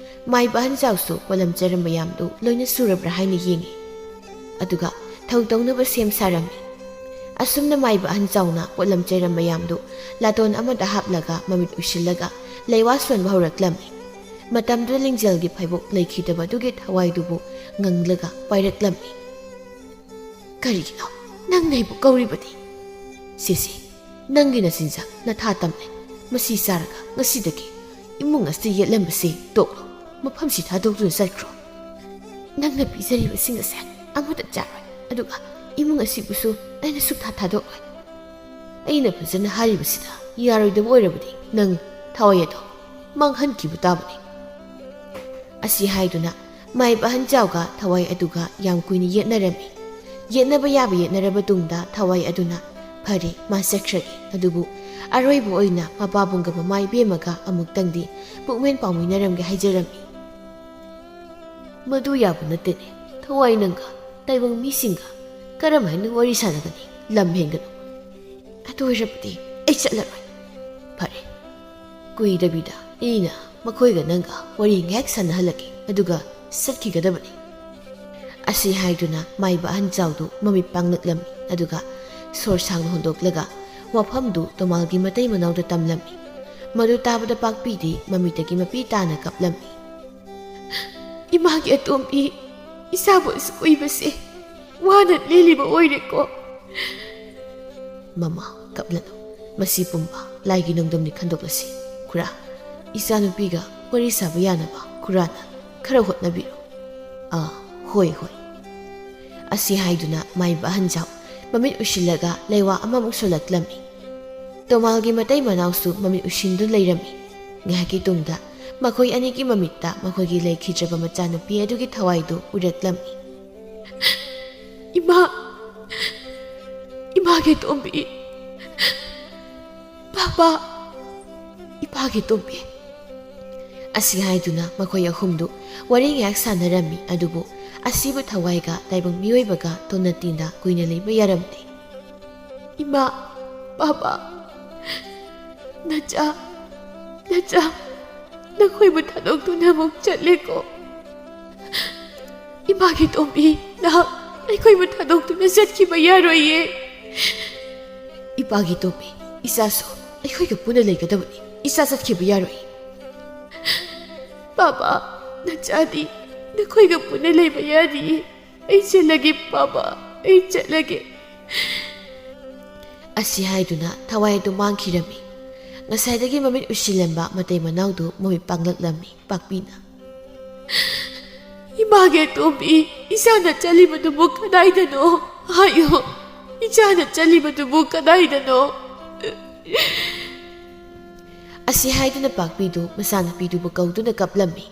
ꯃꯥꯏꯕ ꯑꯍꯟꯆꯥꯎꯁꯨ ꯄꯣꯠꯂꯝ ꯆꯩꯔꯝ ꯃꯌꯥꯝꯗꯨ ꯂꯣꯏꯅ ꯁꯨꯔꯕ꯭ꯔꯥ ꯍꯥꯏꯅ ꯌꯦꯡꯉꯤ꯫ ꯑꯗꯨꯒ ꯊꯧ ꯇꯧꯅꯕ ꯁꯦꯝ ꯁꯥꯔꯝꯃꯤ꯫ ꯑꯁꯨꯝꯅ ꯃꯥꯏꯕ ꯑꯍꯟꯆꯥꯎꯅ ꯄꯣꯠꯂꯝ ꯆꯩꯔꯝ ꯃꯌꯥꯝꯗꯨ ꯂꯥꯇꯣꯟ ꯑꯃꯗ ꯍꯥꯞꯂꯒ ꯃꯃꯤꯠ ꯎꯏꯁꯤꯜꯂꯒ ꯂꯩꯋꯥ ꯁꯣꯟꯕ ꯍꯧꯔꯛꯂꯝꯃꯤ꯫ ꯃꯇꯝꯗꯨꯗ ꯂꯤꯡꯖꯦꯜꯒꯤ ꯐꯩꯕꯣꯛ ꯂꯩꯈꯤꯗꯕ ꯑꯗꯨꯒꯤ ꯊꯋꯥꯏꯗꯨꯕꯨ ꯉꯪꯂꯒ ꯄꯥꯏꯔꯛꯂꯝꯃꯤ꯫ ꯀꯔꯤꯒꯤꯅꯣ ꯅꯪꯅ ꯑꯩꯕꯨ ꯀꯧꯔꯤꯕꯗꯤ? ꯁꯤꯁꯤ, ꯅꯪꯒꯤ ꯅꯆꯤꯟꯖꯥꯛ ꯅꯊꯥ ꯇꯝꯂꯦ꯫ ꯃꯁꯤ ꯆꯥꯔꯒ ꯉꯁꯤꯗꯒꯤ ꯏꯃꯨꯡ ꯑꯁꯤ ꯌꯦꯠꯂꯝꯕꯁꯤ ꯇꯣꯛꯂꯣ꯫ ꯃꯐꯝꯁꯤ ꯊꯥꯗꯣꯛꯇꯨꯅ ꯆꯠꯈ꯭ꯔꯣ꯫ ꯅꯪꯅ ꯄꯤꯖꯔꯤꯕꯁꯤꯡ ꯑꯁꯦ ꯑꯃꯠꯇ ꯆꯥꯔꯣꯏ, ꯑꯗꯨꯒ ꯏꯃꯨꯡ ꯑꯁꯤꯕꯨꯁꯨ ꯑꯩꯅ ꯁꯨꯛꯊꯥ ꯊꯥꯗꯣꯛꯂꯣꯏ꯫ ꯑꯩꯅ ꯐꯖꯅ ꯍꯥꯏꯔꯤꯕꯁꯤꯗ ꯌꯥꯔꯣꯏꯗꯕ ꯑꯣꯏꯔꯕꯗꯤ ꯅꯪ ꯊꯋꯥꯏ ꯑꯗꯣ ꯃꯥꯡꯍꯟꯈꯤꯕ ꯇꯥꯕꯅꯤ꯫ ꯑꯁꯤ ꯍꯥꯏꯗꯨꯅ ꯃꯥꯏꯕ ꯑꯍꯟꯆꯥꯎꯒ ꯊꯋꯥꯏ ꯑꯗꯨꯒ ꯌꯥꯝ ꯀꯨꯏꯅ ꯌꯦꯠꯅꯔꯝꯃꯤ꯫ ꯌꯦꯠꯅꯕ ꯌꯥꯕ ꯌꯦꯠꯅꯔꯕ ꯇꯨꯡꯗ ꯊꯋꯥꯏ ꯑꯗꯨꯅ ꯐꯔꯦ ꯃꯥ ꯆꯠꯈ꯭ꯔꯒꯦ, ꯑꯗꯨꯕꯨ ꯑꯔꯣꯏꯕ ꯑꯣꯏꯅ ꯃꯄꯥꯕꯨꯡꯒ ꯃꯃꯥ ꯏꯕꯦꯝꯃꯒ ꯑꯃꯨꯛꯇꯪꯗꯤ ꯄꯨꯛꯃꯦꯟ ꯄꯥꯎꯃꯤꯟꯅꯔꯝꯒꯦ ꯍꯥꯏꯖꯔꯝꯃꯤ꯫ ꯃꯗꯨ ꯌꯥꯕ ꯅꯠꯇꯦꯅꯦ꯫ ꯊꯋꯥꯏ ꯅꯪꯒ ꯇꯥꯏꯕꯪ ꯃꯤꯁꯤꯡꯒ ꯀꯔꯝ ꯍꯥꯏꯅ ꯋꯥꯔꯤ ꯁꯥꯟꯅꯒꯅꯤ? ꯂꯝ ꯍꯦꯟꯒꯅꯨ꯫ ꯑꯗꯨ ꯑꯣꯏꯔꯕꯗꯤ ꯑꯩ ꯆꯠꯂꯔꯣꯏ꯫ ꯐꯔꯦ, ꯀꯨꯏꯗꯕꯤꯗ ꯑꯩꯅ ꯃꯈꯣꯏꯒ ꯅꯪꯒ ꯋꯥꯔꯤ ꯉꯥꯏꯍꯥꯛ ꯁꯥꯟꯅꯍꯜꯂꯒꯦ, ꯑꯗꯨꯒ ꯆꯠꯈꯤꯒꯗꯕꯅꯤ꯫ ꯑꯁꯤ ꯍꯥꯏꯗꯨꯅ ꯃꯥꯏꯕ ꯑꯍꯟꯆꯥꯎꯗꯨ ꯃꯃꯤꯠ ꯄꯥꯡꯂꯛꯂꯝꯃꯤ꯫ ꯑꯗꯨꯒ ꯁꯣꯔ ꯁꯥꯡꯅ ꯍꯣꯟꯗꯣꯛꯂꯒ ꯋꯥꯐꯝꯗꯨ ꯇꯣꯃꯥꯜꯒꯤ ꯃꯇꯩ ꯃꯅꯥꯎꯗ ꯇꯝꯂꯝꯃꯤ꯫ ꯃꯗꯨ ꯇꯥꯕꯗ ꯄꯥꯛꯄꯤꯗꯤ ꯃꯃꯤꯠꯇꯒꯤ ꯃꯄꯤ ꯇꯥꯅ ꯀꯞꯂꯝꯃꯤ꯫ ꯏꯃꯥꯒꯤ ꯑꯇꯣꯝꯕꯤ, ꯏꯆꯥꯕꯨ ꯑꯁꯨꯛ ꯀꯨꯏꯕꯁꯦ ꯋꯥꯅ ꯂꯦꯜꯂꯤꯕ ꯑꯣꯏꯔꯦꯀꯣ꯫ ꯃꯃꯥ, ꯀꯞꯂꯅꯨ꯫ ꯃꯁꯤ ꯄꯨꯝꯕ ꯂꯥꯏꯒꯤ ꯅꯣꯡꯗꯝꯅꯤ ꯈꯟꯗꯣꯛꯂꯁꯤ꯫ ꯈꯨꯔꯥ, ꯏꯆꯥꯅꯨꯄꯤꯒ ꯋꯥꯔꯤ ꯁꯥꯕ ꯌꯥꯅꯕ ꯈꯨꯔꯥꯅ ꯈꯔ ꯍꯣꯠꯅꯕꯤꯔꯣ꯫ ꯍꯣꯏ ꯍꯣꯏ꯫ ꯑꯁꯤ ꯍꯥꯏꯗꯨꯅ ꯃꯥꯏꯕ ꯑꯍꯟꯆꯥꯎ ꯃꯃꯤꯠ ꯎꯏꯁꯤꯜꯂꯒ ꯂꯩꯋꯥ ꯑꯃꯃꯨꯛ ꯁꯣꯜꯂꯛꯂꯝꯃꯤ꯫ ꯇꯣꯃꯥꯜꯒꯤ ꯃꯇꯩ ꯃꯅꯥꯎꯁꯨ ꯃꯃꯤꯠ ꯎꯏꯁꯤꯟꯗꯨꯅ ꯂꯩꯔꯝꯃꯤ꯫ ꯉꯥꯏꯍꯥꯛꯀꯤ ꯇꯨꯡꯗ ꯃꯈꯣꯏ ꯑꯅꯤꯒꯤ ꯃꯃꯤꯠꯇ ꯃꯈꯣꯏꯒꯤ ꯂꯩꯈꯤꯗ꯭ꯔꯕ ꯃꯆꯥꯅꯨꯄꯤ ꯑꯗꯨꯒꯤ ꯊꯋꯥꯏꯗꯨ ꯎꯔꯛꯂꯝꯃꯤ꯫ ꯏꯃꯥ, ꯏꯃꯥꯒꯤ ꯇꯣꯝꯕꯤ, ꯄꯥꯄꯥ, ꯏꯄꯥꯒꯤ ꯇꯣꯝꯕꯤ ꯑꯁꯤ ꯍꯥꯏꯗꯨꯅ ꯃꯈꯣꯏ ꯑꯍꯨꯝꯗꯨ ꯋꯥꯔꯤ ꯉꯥꯏꯍꯥꯛ ꯁꯥꯟꯅꯔꯝꯃꯤ꯫ ꯑꯗꯨꯕꯨ ꯑꯁꯤꯕꯨ ꯊꯋꯥꯏꯒ ꯇꯥꯏꯕꯪ ꯃꯤꯑꯣꯏꯕꯒ ꯇꯣꯟꯅ ꯇꯤꯟꯅ ꯀꯨꯏꯅ ꯂꯩꯕ ꯌꯥꯔꯝꯗꯦ꯫ ꯏꯃꯥ, ꯄꯥꯄꯥ, ꯅꯆꯥ ꯅꯈꯣꯏꯕꯨ ꯊꯥꯗꯣꯛꯇꯨꯅ ꯑꯃꯨꯛ ꯆꯠꯂꯦꯀꯣ꯫ ꯏꯃꯥꯒꯤ ꯇꯣꯝꯕꯤ, ꯅꯍꯥꯛ ꯑꯩꯈꯣꯏꯕꯨ ꯊꯥꯗꯣꯛꯇꯨꯅ ꯆꯠꯈꯤꯕ ꯌꯥꯔꯣꯏꯌꯦ꯫ ꯏꯄꯥꯒꯤ ꯇꯣꯝꯕꯤ, ꯏꯆꯥꯁꯨ ꯑꯩꯈꯣꯏꯒ ꯄꯨꯟꯅ ꯂꯩꯒꯗꯕꯅꯤ꯫ ꯏꯆꯥ ꯆꯠꯈꯤꯕ ꯌꯥꯔꯣꯏ꯫ ꯄꯥꯄꯥ, ꯅꯆꯥꯗꯤ ꯅꯈꯣꯏꯒ ꯄꯨꯟꯅ ꯂꯩꯕ ꯌꯥꯔꯤꯌꯦ꯫ ꯑꯩ ꯆꯠꯂꯒꯦ ꯄꯥꯄꯥ, ꯑꯩ ꯆꯠꯂꯒꯦ꯫ ꯑꯁꯤ ꯍꯥꯏꯗꯨꯅ ꯊꯋꯥꯏ ꯑꯗꯨ ꯃꯥꯡꯈꯤꯔꯝꯃꯤ꯫ ꯉꯁꯥꯏꯗꯒꯤ ꯃꯃꯤꯠ ꯎꯏꯁꯤꯜꯂꯝꯕ ꯃꯇꯩ ꯃꯅꯥꯎꯗꯨ ꯃꯃꯤꯠ ꯄꯥꯡꯂꯛꯂꯝꯃꯤ ꯄꯥꯛꯄꯤꯅ꯫ ꯏꯃꯥꯒꯤ ꯑꯇꯣꯝꯕꯤ, ꯏꯆꯥꯅ ꯆꯠꯂꯤꯕꯗꯨꯕꯨ ꯀꯗꯥꯏꯗꯅꯣ? ꯍꯥꯏꯌꯣ, ꯏꯆꯥꯅ ꯆꯠꯂꯤꯕꯗꯨꯕꯨ ꯀꯗꯥꯏꯗꯅꯣ? ꯑꯁꯤ ꯍꯥꯏꯗꯨꯅ ꯄꯥꯛꯄꯤꯗꯨ ꯃꯆꯥꯅꯨꯄꯤꯗꯨꯕꯨ ꯀꯧꯗꯨꯅ ꯀꯞꯂꯝꯃꯤ꯫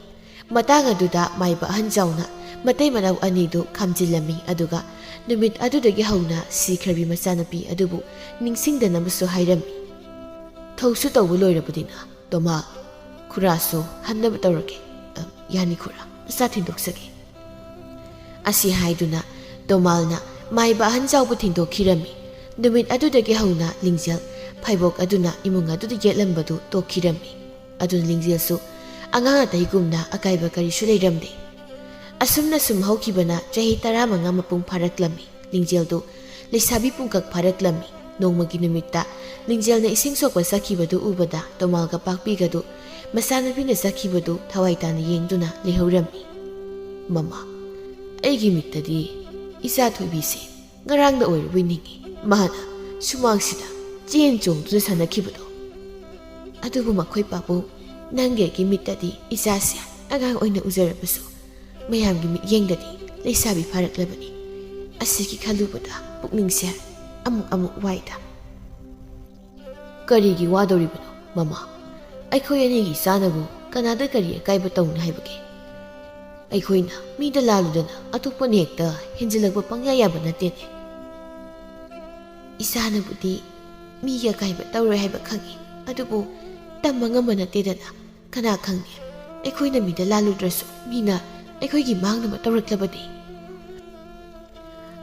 ꯃꯇꯥꯡ ꯑꯗꯨꯗ ꯃꯥꯏꯕ ꯑꯍꯟꯖꯥꯎꯅ ꯃꯇꯩ ꯃꯅꯥꯎ ꯑꯅꯤꯗꯨ ꯈꯥꯝꯖꯤꯜꯂꯝꯃꯤ꯫ ꯑꯗꯨꯒ ꯅꯨꯃꯤꯠ ꯑꯗꯨꯗꯒꯤ ꯍꯧꯅ ꯁꯤꯈ꯭ꯔꯕꯤ ꯃꯆꯥꯅꯨꯄꯤ ꯑꯗꯨꯕꯨ ꯅꯤꯡꯁꯤꯡꯗꯅꯕꯁꯨ ꯍꯥꯏꯔꯝꯃꯤ꯫ ꯊꯧꯁꯨ ꯇꯧꯕ ꯂꯣꯏꯔꯕꯅꯤꯅ ꯇꯣꯃꯥꯜ, ꯈꯨꯔꯥꯁꯨ ꯍꯟꯅꯕ ꯇꯧꯔꯒꯦ꯫ ꯌꯥꯅꯤ ꯈꯨꯔꯥ, ꯃꯆꯥ ꯊꯤꯟꯗꯣꯛꯆꯒꯦ꯫ ꯑꯁꯤ ꯍꯥꯏꯗꯨꯅ ꯇꯣꯃꯥꯜꯅ ꯃꯥꯏꯕ ꯑꯍꯟꯖꯥꯎꯕꯨ ꯊꯤꯟꯗꯣꯛꯈꯤꯔꯝꯃꯤ꯫ ꯅꯨꯃꯤꯠ ꯑꯗꯨꯗꯒꯤ ꯍꯧꯅ ꯂꯤꯡꯖꯦꯜ ꯐꯩꯕꯣꯛ ꯑꯗꯨꯅ ꯏꯃꯨꯡ ꯑꯗꯨꯗ ꯌꯦꯠꯂꯝꯕꯗꯨ ꯇꯣꯛꯈꯤꯔꯝꯃꯤ꯫ ꯑꯗꯨꯅ ꯂꯤꯡꯖꯦꯜꯁꯨ ꯑꯉꯥꯡ ꯑꯇꯩꯒꯨꯝꯅ ꯑꯀꯥꯏꯕ ꯀꯔꯤꯁꯨ ꯂꯩꯔꯝꯗꯦ꯫ ꯑꯁꯨꯝꯅ ꯁꯨꯝ ꯍꯧꯈꯤꯕꯅ ꯆꯍꯤ 15 ꯃꯄꯨꯡ ꯐꯥꯔꯛꯂꯝꯃꯤ꯫ ꯂꯤꯡꯖꯦꯜꯗꯨ ꯂꯩꯁꯥꯕꯤ ꯄꯨꯡꯀꯛ ꯐꯥꯔꯛꯂꯝꯃꯤ꯫ ꯅꯣꯡꯃꯒꯤ ꯅꯨꯃꯤꯠꯇ ꯂꯤꯡꯖꯦꯜꯅ ꯏꯁꯤꯡ ꯁꯣꯛꯄ ꯆꯠꯈꯤꯕꯗꯨ ꯎꯕꯗ ꯇꯣꯃꯥꯜꯒ ꯄꯥꯛꯄꯤꯒꯗꯨ ꯃꯆꯥꯅꯨꯄꯤꯅ ꯆꯠꯈꯤꯕꯗꯨ ꯊꯋꯥꯏ ꯇꯥꯅ ꯌꯦꯡꯗꯨꯅ ꯂꯩꯍꯧꯔꯝꯃꯤ꯫ ꯃꯃꯥ, ꯑꯩꯒꯤ ꯃꯤꯠꯇꯗꯤ ꯏꯆꯥ ꯊꯣꯏꯕꯤꯁꯦ ꯉꯔꯥꯡꯗ ꯑꯣꯏꯔꯕꯣꯏ ꯅꯤꯡꯏ꯫ ꯃꯥꯅ ꯁꯨꯃꯥꯡꯁꯤꯗ ꯆꯦꯟ ꯆꯣꯡꯗꯨꯅ ꯁꯥꯟꯅꯈꯤꯕꯗꯣ꯫ ꯑꯗꯨꯕꯨ ꯃꯈꯣꯏ ꯄꯥꯕꯨꯡ, ꯅꯪꯒꯤ ꯑꯩꯒꯤ ꯃꯤꯠꯇꯗꯤ ꯏꯆꯥꯁꯦ ꯑꯉꯥꯡ ꯑꯣꯏꯅ ꯎꯖꯔꯕꯁꯨ ꯃꯌꯥꯝꯒꯤ ꯃꯤꯠꯌꯦꯡꯗꯗꯤ ꯂꯩꯁꯥꯕꯤ ꯐꯥꯔꯛꯂꯕꯅꯤ꯫ ꯑꯁꯤꯒꯤ ꯈꯜꯂꯨꯕꯗ ꯄꯨꯛꯅꯤꯡꯁꯦ ꯑꯃꯨꯛ ꯋꯥꯏꯗ꯫ ꯀꯔꯤꯒꯤ ꯋꯥꯗꯧꯔꯤꯕꯅꯣ ꯃꯃꯥ? ꯑꯩꯈꯣꯏ ꯑꯅꯤꯒꯤ ꯆꯥꯅꯕꯨ ꯀꯅꯥꯗ ꯀꯔꯤ ꯑꯀꯥꯏꯕ ꯇꯧꯅꯤ ꯍꯥꯏꯕꯒꯦ? ꯑꯩꯈꯣꯏꯅ ꯃꯤꯗ ꯂꯥꯜꯂꯨꯗꯅ ꯑꯇꯣꯞꯄꯅ ꯍꯦꯛꯇ ꯍꯦꯟꯖꯤꯜꯂꯛꯄ ꯄꯪꯌꯥ ꯌꯥꯕ ꯅꯠꯇꯦꯅꯦ꯫ ꯏꯆꯥꯅꯕꯨꯗꯤ ꯃꯤꯒꯤ ꯑꯀꯥꯏꯕ ꯇꯧꯔꯣꯏ ꯍꯥꯏꯕ ꯈꯪꯏ꯫ ꯑꯗꯨꯕꯨ ꯇꯝꯕ ꯉꯝꯕ ꯅꯠꯇꯦꯗꯅ꯫ ꯀꯅꯥ ꯈꯪꯅꯤ, ꯑꯩꯈꯣꯏꯅ ꯃꯤꯗ ꯂꯥꯜꯂꯨꯗ꯭ꯔꯁꯨ ꯃꯤꯅ ꯑꯩꯈꯣꯏꯒꯤ ꯃꯥꯡꯅꯕ ꯇꯧꯔꯛꯂꯕꯗꯤ꯫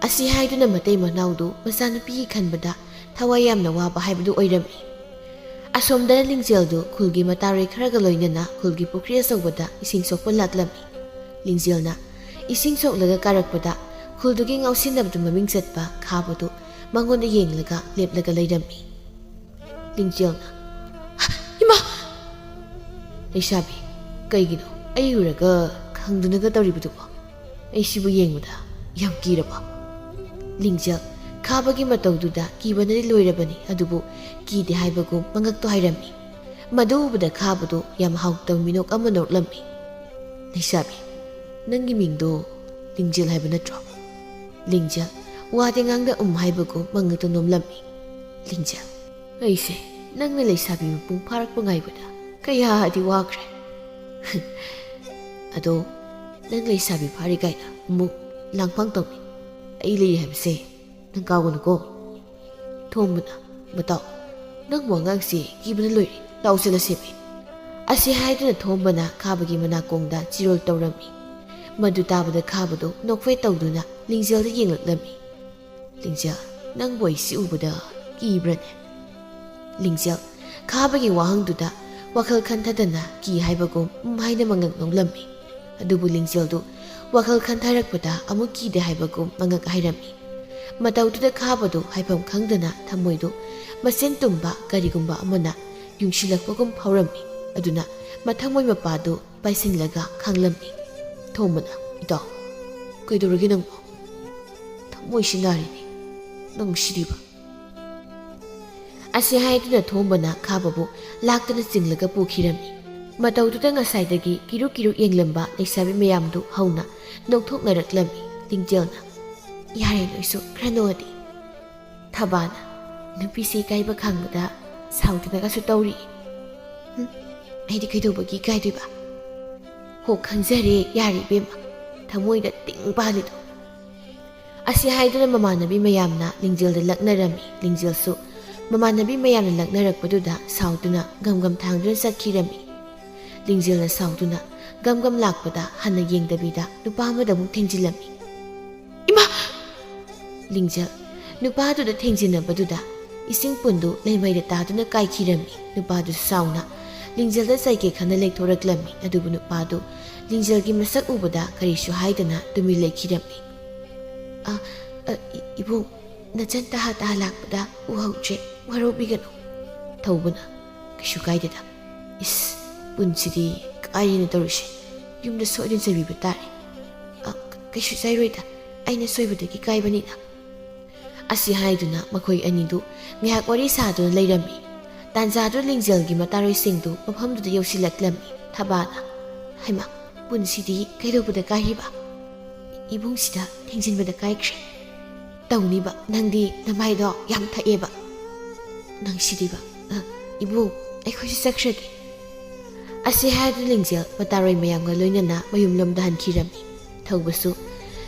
ꯑꯁꯤ ꯍꯥꯏꯗꯨꯅ ꯃꯇꯩ ꯃꯅꯥꯎꯗꯨ ꯃꯆꯥꯅꯨꯄꯤꯒꯤ ꯈꯟꯕꯗ ꯊꯋꯥꯏ ꯌꯥꯝꯅ ꯋꯥꯕ ꯍꯥꯏꯕꯗꯨ ꯑꯣꯏꯔꯝꯃꯤ꯫ ꯑꯁꯣꯝꯗꯅ ꯂꯤꯡꯖꯦꯜꯗꯨ ꯈꯨꯜꯒꯤ ꯃꯇꯥꯔꯣꯏ ꯈꯔꯒ ꯂꯣꯏꯅꯅ ꯈꯨꯜꯒꯤ ꯄꯨꯈ꯭ꯔꯤ ꯑꯆꯧꯕꯗ ꯏꯁꯤꯡ ꯁꯣꯛꯄ ꯂꯥꯛꯂꯝꯃꯤ꯫ ꯂꯤꯡꯖꯦꯜꯅ ꯏꯁꯤꯡ ꯁꯣꯛꯂꯒ ꯀꯥꯔꯛꯄꯗ ꯈꯨꯜꯗꯨꯒꯤ ꯉꯥꯎꯁꯤꯟꯅꯕꯗꯨ ꯃꯃꯤꯡ ꯆꯠꯄ ꯈꯥꯕꯗꯨ ꯃꯉꯣꯟꯗ ꯌꯦꯡꯂꯒ ꯂꯦꯞꯂꯒ ꯂꯩꯔꯝꯃꯤ꯫ ꯂꯤꯡꯖꯦꯜꯅ, ꯏꯃꯥ! ꯂꯩꯁꯥꯕꯤ, ꯀꯩꯒꯤꯅꯣ ꯑꯩ ꯎꯔꯒ ꯈꯪꯗꯨꯅꯒ ꯇꯧꯔꯤꯕꯗꯨꯕꯣ? ꯑꯩꯁꯤꯕꯨ ꯌꯦꯡꯕꯗ ꯌꯥꯝ ꯀꯤꯔꯕ? ꯂꯤꯡꯖꯦꯜ ꯈꯥꯕꯒꯤ ꯃꯇꯧꯗꯨꯗ ꯀꯤꯕꯅꯗꯤ ꯂꯣꯏꯔꯕꯅꯤ꯫ ꯑꯗꯨꯕꯨ ꯀꯤꯗꯦ ꯍꯥꯏꯕꯒꯨꯝ ꯃꯉꯛꯇꯣ ꯍꯥꯏꯔꯝꯃꯤ꯫ ꯃꯗꯨ ꯎꯕꯗ ꯈꯥꯕꯗꯨ ꯌꯥꯝ ꯍꯥꯎꯇꯕ ꯃꯤꯅꯣꯛ ꯑꯃ ꯅꯣꯛꯂꯝꯃꯤ꯫ ꯂꯩꯁꯥꯕꯤ, ꯅꯪꯒꯤ ꯃꯤꯡꯗꯣ ꯂꯤꯡꯖꯦꯜ ꯍꯥꯏꯕ ꯅꯠꯇ꯭ꯔꯣ? ꯂꯤꯡꯖꯦꯜ ꯋꯥꯗꯤ ꯉꯥꯡꯗ ꯃꯉꯛꯇꯣ ꯅꯣꯝꯂꯝꯃꯤ꯫ ꯂꯤꯡꯖꯦꯜ, ꯑꯩꯁꯦ ꯅꯪꯅ ꯂꯩꯁꯥꯕꯤ ꯃꯄꯨꯡ ꯐꯥꯔꯛꯄ ꯉꯥꯏꯕꯗ ꯀꯌꯥꯗꯤ ꯋꯥꯈ꯭ꯔꯦ꯫ ꯑꯗꯣ ꯅꯪ ꯂꯩꯁꯥꯕꯤ ꯐꯥꯔꯤ ꯀꯥꯏꯅ ꯑꯃꯨꯛ ꯂꯥꯡꯐꯥꯡ ꯇꯧꯅꯤ꯫ ꯑꯩ ꯂꯩ ꯍꯥꯏꯕꯁꯦ ꯅꯪ ꯀꯥꯎꯒꯅꯨꯀꯣ꯫ ꯊꯣꯝꯕꯅ, ꯃꯇꯥꯎ, ꯅꯪꯕꯨ ꯑꯉꯥꯡꯁꯦ ꯀꯤꯕꯅ ꯂꯣꯏꯔꯦ, ꯂꯥꯎ ꯆꯠꯂꯁꯦꯃꯤ꯫ ꯑꯁꯤ ꯍꯥꯏꯗꯨꯅ ꯊꯣꯝꯕꯅ ꯈꯥꯕꯒꯤ ꯃꯅꯥꯀꯣꯡꯗ ꯆꯤꯔꯣꯜ ꯇꯧꯔꯝꯃꯤ꯫ ꯃꯗꯨ ꯇꯥꯕꯗ ꯈꯥꯕꯗꯨ ꯅꯣꯛꯐꯦꯠ ꯇꯧꯗꯨꯅ ꯂꯤꯡꯖꯦꯜꯗ ꯌꯦꯡꯂꯛꯂꯝꯃꯤ꯫ ꯂꯤꯡꯖꯦꯜ, ꯅꯪꯕꯨ ꯑꯩꯁꯤ ꯎꯕꯗ ꯀꯤꯕ꯭ꯔꯅꯦ? ꯂꯤꯡꯖꯦꯜ ꯈꯥꯕꯒꯤ ꯋꯥꯍꯪꯗꯨꯗ ꯋꯥꯈꯜ ꯈꯟꯊꯗꯅ ꯀꯤ ꯍꯥꯏꯕꯒꯨꯝ ꯍꯥꯏꯅ ꯃꯉꯛ ꯅꯣꯡꯂꯝꯃꯤ꯫ ꯑꯗꯨꯕꯨ ꯂꯤꯡꯖꯦꯜꯗꯨ ꯋꯥꯈꯜ ꯈꯟꯊꯔꯛꯄꯗ ꯑꯃꯨꯛ ꯀꯤꯗꯦ ꯍꯥꯏꯕꯒꯨꯝ ꯃꯉꯛ ꯍꯥꯏꯔꯝꯃꯤ꯫ ꯃꯇꯧꯗꯨꯗ ꯈꯥꯕꯗꯨ ꯍꯥꯏꯐꯝ ꯈꯪꯗꯅ ꯊꯃꯣꯏꯗꯨ ꯃꯆꯦꯟ ꯇꯨꯝꯕ ꯀꯔꯤꯒꯨꯝꯕ ꯑꯃꯅ ꯌꯨꯡꯁꯤꯜꯂꯛꯄꯒꯨꯝ ꯐꯥꯎꯔꯝꯃꯤ꯫ ꯑꯗꯨꯅ ꯃꯊꯃꯣꯏ ꯃꯄꯥꯗꯨ ꯄꯥꯏꯁꯤꯜꯂꯒ ꯈꯥꯡꯂꯝꯃꯤ꯫ ꯊꯣꯝꯕꯅ, ꯏꯇꯥꯎ, ꯀꯩꯗꯧꯔꯒꯦ ꯅꯪꯕꯨ? ꯊꯃꯣꯏꯁꯤ ꯅꯥꯔꯤꯅꯤ, ꯅꯨꯡꯁꯤꯔꯤꯕ꯫ ꯑꯁꯤ ꯍꯥꯏꯗꯨꯅ ꯊꯣꯝꯕꯅ ꯈꯥꯕꯕꯨ ꯂꯥꯛꯇꯅ ꯆꯤꯡꯂꯒ ꯄꯨꯈꯤꯔꯝꯃꯤ꯫ ꯃꯇꯧꯗꯨꯗ ꯉꯁꯥꯏꯗꯒꯤ ꯀꯤꯔꯨꯛ ꯌꯦꯡꯂꯝꯕ ꯂꯩꯁꯥꯕꯤ ꯃꯌꯥꯝꯗꯨ ꯍꯧꯅ ꯅꯣꯛꯊꯣꯛꯅꯔꯛꯂꯝꯃꯤ꯫ ꯂꯤꯡꯖꯦꯜꯅ, ꯌꯥꯔꯦ ꯅꯣꯏꯁꯨ ꯈꯔ ꯅꯣꯛꯑꯗꯤ꯫ ꯊꯕꯥꯅ ꯅꯨꯄꯤꯁꯤ ꯏꯀꯥꯏꯕ ꯈꯪꯕꯗ ꯁꯥꯎꯗꯅꯒꯁꯨ ꯇꯧꯔꯤ꯫ ꯑꯩꯗꯤ ꯀꯩꯗꯧꯕꯒꯤ ꯏꯀꯥꯏꯗꯣꯏꯕ? ꯍꯣ ꯈꯪꯖꯔꯦ ꯌꯥꯔꯦ ꯏꯕꯦꯝꯃ, ꯊꯃꯣꯏꯗ ꯇꯤꯡ ꯄꯥꯜꯂꯤꯗꯣ꯫ ꯑꯁꯤ ꯍꯥꯏꯗꯨꯅ ꯃꯃꯥꯟꯅꯕꯤ ꯃꯌꯥꯝꯅ ꯂꯤꯡꯖꯦꯜꯗ ꯂꯛꯅꯔꯝꯃꯤ꯫ ꯂꯤꯡꯖꯦꯜꯁꯨ ꯃꯃꯥꯟꯅꯕꯤ ꯃꯌꯥꯝꯅ ꯂꯛꯅꯔꯛꯄꯗꯨꯗ ꯁꯥꯎꯗꯨꯅ ꯒꯝ ꯊꯥꯡꯗꯨꯅ ꯆꯠꯈꯤꯔꯝꯃꯤ꯫ ꯂꯤꯡꯖꯦꯜꯅ ꯁꯥꯎꯗꯨꯅ ꯒꯝ ꯂꯥꯛꯄꯗ ꯍꯟꯅ ꯌꯦꯡꯗꯕꯤꯗ ꯅꯨꯄꯥ ꯑꯃꯗ ꯑꯃꯨꯛ ꯊꯦꯡꯖꯤꯜꯂꯝꯃꯤ꯫ ꯏꯃꯥ! ꯂꯤꯡꯖꯦꯜ ꯅꯨꯄꯥꯗꯨꯗ ꯊꯦꯡꯖꯤꯟꯅꯕꯗꯨꯗ ꯏꯁꯤꯡ ꯄꯨꯟꯗꯨ ꯂꯩꯃꯩꯗ ꯇꯥꯗꯨꯅ ꯀꯥꯏꯈꯤꯔꯝꯃꯤ꯫ ꯅꯨꯄꯥꯗꯨꯁꯨ ꯁꯥꯎꯅ ꯂꯤꯡꯖꯦꯜꯗ ꯆꯩꯒꯦ ꯈꯟꯅ ꯂꯩꯊꯣꯔꯛꯂꯝꯃꯤ꯫ ꯑꯗꯨꯕꯨ ꯅꯨꯄꯥꯗꯨ ꯂꯤꯡꯖꯦꯜꯒꯤ ꯃꯁꯛ ꯎꯕꯗ ꯀꯔꯤꯁꯨ ꯍꯥꯏꯗꯅ ꯇꯨꯃꯤꯟ ꯂꯩꯈꯤꯔꯝꯃꯤ꯫ ꯏꯕꯨꯡ, ꯅꯆꯟ ꯇꯍꯥ ꯂꯥꯛꯄꯗ ꯎꯍꯧꯗ꯭ꯔꯦ, ꯋꯥꯔꯧꯕꯤꯒꯅꯨ꯫ ꯊꯧꯕꯅ ꯀꯩꯁꯨ ꯀꯥꯏꯗꯦꯗ꯫ ꯏꯁ, ꯄꯨꯟꯁꯤꯗꯤ ꯀꯥꯏꯔꯦꯅ ꯇꯧꯔꯤꯁꯦ, ꯌꯨꯝꯗ ꯁꯣꯏꯗꯅ ꯆꯩꯕꯤꯕ ꯇꯥꯔꯦ꯫ ꯀꯩꯁꯨ ꯆꯩꯔꯣꯏꯗ, ꯑꯩꯅ ꯁꯣꯏꯕꯗꯒꯤ ꯀꯥꯏꯕꯅꯤꯅ꯫ ꯑꯁꯤ ꯍꯥꯏꯗꯨꯅ ꯃꯈꯣꯏ ꯑꯅꯤꯗꯨ ꯉꯥꯏꯍꯥꯛ ꯋꯥꯔꯤ ꯁꯥꯗꯨꯅ ꯂꯩꯔꯝꯃꯤ꯫ ꯇꯥꯟꯖꯥꯗꯨ ꯂꯤꯡꯖꯦꯜꯒꯤ ꯃꯇꯥꯔꯣꯏꯁꯤꯡꯗꯨ ꯃꯐꯝꯗꯨꯗ ꯌꯧꯁꯤꯜꯂꯛꯂꯝꯃꯤ꯫ ꯊꯕꯥꯅ ꯍꯩꯃꯥ, ꯄꯨꯟꯁꯤꯗꯤ ꯀꯩꯗꯧꯕꯗ ꯀꯥꯏꯔꯤꯕ? ꯏꯕꯨꯡꯁꯤꯗ ꯊꯦꯡꯖꯤꯟꯕꯗ ꯀꯥꯏꯈ꯭ꯔꯦ꯫ ꯇꯧꯅꯤꯕ, ꯅꯪꯗꯤ ꯅꯃꯥꯏꯗꯣ ꯌꯥꯝ ꯊꯛꯑꯦꯕ꯫ ꯅꯪ ꯁꯤꯗꯤꯕ, ꯏꯕꯨꯡ ꯑꯩꯈꯣꯏꯁꯨ ꯆꯠꯈ꯭ꯔꯒꯦ꯫ ꯑꯁꯤ ꯍꯥꯏꯗꯨꯅ ꯂꯤꯡꯖꯦꯜ ꯃꯇꯥꯔꯣꯏ ꯃꯌꯥꯝꯒ ꯂꯣꯏꯅꯅ ꯃꯌꯨꯝꯂꯣꯝꯗ ꯍꯟꯈꯤꯔꯝꯃꯤ꯫ ꯊꯧꯕꯁꯨ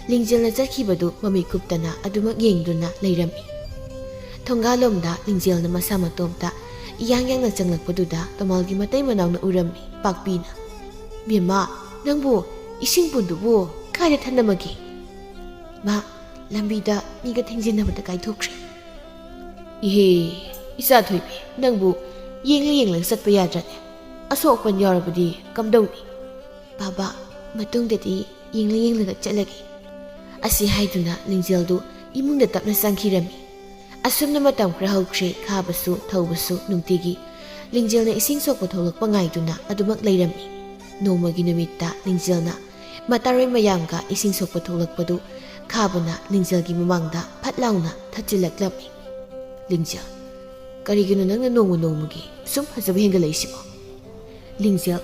ꯂꯤꯡꯖꯦꯜꯅ ꯆꯠꯈꯤꯕꯗꯨ ꯃꯃꯤꯠ ꯀꯨꯞꯇꯅ ꯑꯗꯨꯃꯛ ꯌꯦꯡꯗꯨꯅ ꯂꯩꯔꯝꯃꯤ꯫ ꯊꯣꯡꯒꯥꯜꯂꯣꯝꯗ ꯂꯤꯡꯖꯦꯜꯅ ꯃꯁꯥ ꯃꯇꯣꯝꯇ ꯏꯌꯥꯡ ꯌꯥꯡꯅ ꯆꯪꯂꯛꯄꯗꯨꯗ ꯇꯣꯃꯥꯜꯒꯤ ꯃꯇꯩ ꯃꯅꯥꯎꯅ ꯎꯔꯝꯃꯤ꯫ ꯄꯥꯛꯄꯤꯅ ꯃꯦꯝꯃ, ꯅꯪꯕꯨ ꯏꯁꯤꯡ ꯄꯨꯟꯗꯨꯕꯨ ꯀꯥꯏꯗ ꯊꯅꯝꯃꯒꯦ? ꯃꯥ ꯂꯝꯕꯤꯗ ꯃꯤꯒ ꯊꯦꯡꯖꯤꯟꯅꯕꯗ ꯀꯥꯏꯊꯣꯛꯈ꯭ꯔꯦ꯫ ꯏꯍꯦ, ꯏꯆꯥ ꯊꯣꯏꯕꯤ, ꯅꯪꯕꯨ ꯌꯦꯡꯂꯒ ꯆꯠꯄ ꯌꯥꯗ꯭ꯔꯅꯦ? ꯑꯁꯣꯛ ꯑꯄꯟ ꯌꯥꯎꯔꯕꯗꯤ ꯀꯝꯗꯧꯅꯤ? ꯕꯥꯕꯥ, ꯃꯇꯨꯡꯗꯗꯤ ꯌꯦꯡꯂꯒ ꯆꯠꯂꯒꯦ꯫ ꯑꯁꯤ ꯍꯥꯏꯗꯨꯅ ꯂꯤꯡꯖꯦꯜꯗꯨ ꯏꯃꯨꯡꯗ ꯇꯞꯅ ꯆꯪꯈꯤꯔꯝꯃꯤ꯫ ꯑꯁꯨꯝꯅ ꯃꯇꯝ ꯈꯔ ꯍꯧꯈ꯭ꯔꯦ꯫ ꯈꯥꯕꯁꯨ ꯊꯧꯕꯁꯨ ꯅꯨꯡꯇꯤꯒꯤ ꯂꯤꯡꯖꯦꯜꯅ ꯏꯁꯤꯡ ꯁꯣꯛꯄ ꯊꯣꯛꯂꯛꯄ ꯉꯥꯏꯗꯨꯅ ꯑꯗꯨꯃꯛ ꯂꯩꯔꯝꯃꯤ꯫ ꯅꯣꯡꯃꯒꯤ ꯅꯨꯃꯤꯠꯇ ꯂꯤꯡꯖꯦꯜꯅ ꯃꯇꯥꯔꯣꯏ ꯃꯌꯥꯝꯒ ꯏꯁꯤꯡ ꯁꯣꯛꯄ ꯊꯣꯛꯂꯛꯄꯗꯨ ꯈꯥꯕꯅ ꯂꯤꯡꯖꯦꯜꯒꯤ ꯃꯃꯥꯡꯗ ꯐꯠ ꯂꯥꯎꯅ ꯊꯠꯆꯤꯜꯂꯛꯂꯝꯃꯤ꯫ ꯂꯤꯡꯖꯦꯜ, ꯀꯔꯤꯒꯤꯅꯣ ꯅꯪꯅ ꯅꯣꯡꯃꯒꯤ ꯁꯨꯝ ꯐꯖꯕ ꯍꯦꯟꯒꯠꯂꯛꯏꯁꯤꯕꯣ? ꯂꯤꯡꯖꯦꯜ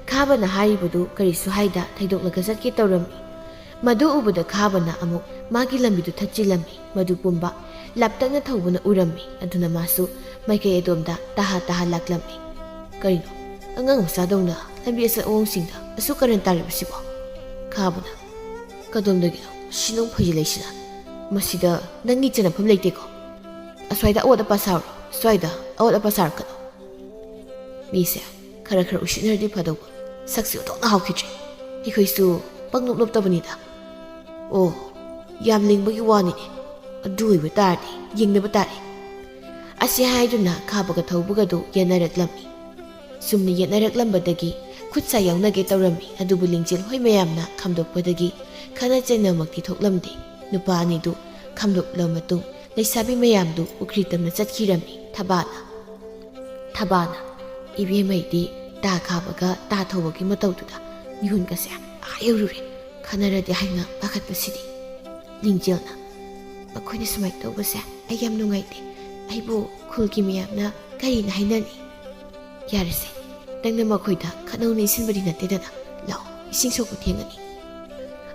ꯈꯥꯕꯅ ꯍꯥꯏꯔꯤꯕꯗꯨ ꯀꯔꯤꯁꯨ ꯍꯥꯏꯗ ꯊꯩꯗꯣꯛꯂꯒ ꯆꯠꯀꯦ ꯇꯧꯔꯝꯃꯤ꯫ ꯃꯗꯨ ꯎꯕꯗ ꯈꯥꯕꯅ ꯑꯃꯨꯛ ꯃꯥꯒꯤ ꯂꯝꯕꯤꯗꯨ ꯊꯠꯆꯤꯜꯂꯝꯃꯤ꯫ ꯃꯗꯨ ꯄꯨꯝꯕ ꯂꯥꯞꯇꯛꯅ ꯊꯧꯕꯅ ꯎꯔꯝꯃꯤ꯫ ꯑꯗꯨꯅ ꯃꯥꯁꯨ ꯃꯥꯏꯀꯩ ꯑꯗꯣꯝꯗ ꯇꯍꯥ ꯂꯥꯛꯂꯝꯃꯤ꯫ ꯀꯔꯤꯅꯣ, ꯑꯉꯥꯡ ꯃꯆꯥꯗꯧꯅ ꯂꯝꯕꯤ ꯑꯆꯠ ꯑꯋꯣꯡꯁꯤꯡꯗ ꯑꯁꯨꯛ ꯀꯔꯟ ꯇꯥꯔꯤꯕꯁꯤꯕꯣ? ꯈꯥꯕꯅ ꯀꯗꯣꯝꯗꯒꯤꯅꯣ ꯁꯤꯅꯨꯡ ꯐꯩꯖꯤꯜꯂꯛꯏꯁꯤꯅ? ꯃꯁꯤꯗ ꯅꯪꯒꯤ ꯆꯟꯅꯐꯝ ꯂꯩꯇꯦꯀꯣ꯫ ꯑꯁ꯭ꯋꯥꯏꯗ ꯑꯋꯣꯠ ꯑꯄꯥ ꯁꯥꯔꯣ, ꯁ꯭ꯋꯥꯏꯗ ꯑꯋꯣꯠ ꯑꯄꯥ ꯁꯥꯔꯛꯀꯅꯣ꯫ ꯃꯤꯁꯦ ꯈꯔ ꯎꯁꯤꯠꯅꯔꯗꯤ ꯐꯗꯧꯕ, ꯁꯛꯁꯤ ꯑꯣꯟꯊꯣꯛꯅ ꯍꯥꯎꯈꯤꯗ꯭ꯔꯦ꯫ ꯑꯩꯈꯣꯏꯁꯨ ꯄꯪꯅꯣꯞ ꯅꯣꯞꯇꯕꯅꯤꯗ꯫ ꯑꯣ, ꯌꯥꯝ ꯂꯤꯡꯕꯒꯤ ꯋꯥꯅꯤꯅꯦ꯫ ꯑꯗꯨ ꯑꯣꯏꯕ ꯇꯥꯔꯗꯤ ꯌꯦꯡꯅꯕ ꯇꯥꯔꯦ꯫ ꯑꯁꯤ ꯍꯥꯏꯗꯨꯅ ꯈꯥꯕꯒ ꯊꯧꯕꯒꯗꯨ ꯌꯦꯠꯅꯔꯛꯂꯝꯃꯤ꯫ ꯁꯨꯝꯅ ꯌꯦꯠꯅꯔꯛꯂꯝꯕꯗꯒꯤ ꯈꯨꯠ ꯁꯥ ꯌꯥꯎꯅꯒꯦ ꯇꯧꯔꯝꯃꯤ꯫ ꯑꯗꯨꯕꯨ ꯂꯤꯡꯖꯦꯜ ꯍꯣꯏ ꯃꯌꯥꯝꯅ ꯈꯥꯝꯗꯣꯛꯄꯗꯒꯤ ꯈꯠꯅ ꯆꯩꯅꯕꯃꯛꯇꯤ ꯊꯣꯛꯂꯝꯗꯦ꯫ ꯅꯨꯄꯥ ꯑꯅꯤꯗꯨ ꯈꯥꯝꯗꯣꯛꯂꯕ ꯃꯇꯨꯡ ꯂꯩꯁꯥꯕꯤ ꯃꯌꯥꯝꯗꯨ ꯄꯨꯈ꯭ꯔꯤ ꯇꯝꯅ ꯆꯠꯈꯤꯔꯝꯃꯤ꯫ ꯊꯕꯥꯅ ꯏꯕꯦꯝꯃꯩꯗꯤ ꯇꯥ ꯈꯥꯕꯒ ꯇꯥ ꯊꯧꯕꯒꯤ ꯃꯇꯧꯗꯨꯗ ꯃꯤꯍꯨꯟꯒꯁꯦ ꯌꯧꯔꯨꯔꯦ, ꯈꯟꯅꯔꯗꯤ ꯍꯥꯏꯅ ꯄꯥꯈꯠꯄꯁꯤꯗꯤ꯫ ꯂꯤꯡꯖꯦꯜꯅ ꯃꯈꯣꯏꯅ ꯁꯨꯃꯥꯏꯅ ꯇꯧꯕꯁꯦ ꯑꯩ ꯌꯥꯝ ꯅꯨꯡꯉꯥꯏꯇꯦ꯫ ꯑꯩꯕꯨ ꯈꯨꯜꯒꯤ ꯃꯤꯌꯥꯝꯅ ꯀꯔꯤꯅ ꯍꯥꯏꯅꯅꯤ? ꯌꯥꯔꯁꯦ, ꯅꯪꯅ ꯃꯈꯣꯏꯗ ꯈꯠꯅꯧꯅ ꯏꯟꯁꯤꯟꯕꯗꯤ ꯅꯠꯇꯦꯗꯅ꯫ ꯂꯥꯛꯑꯣ, ꯏꯁꯤꯡ ꯁꯣꯛꯄ ꯊꯦꯡꯒꯅꯤ꯫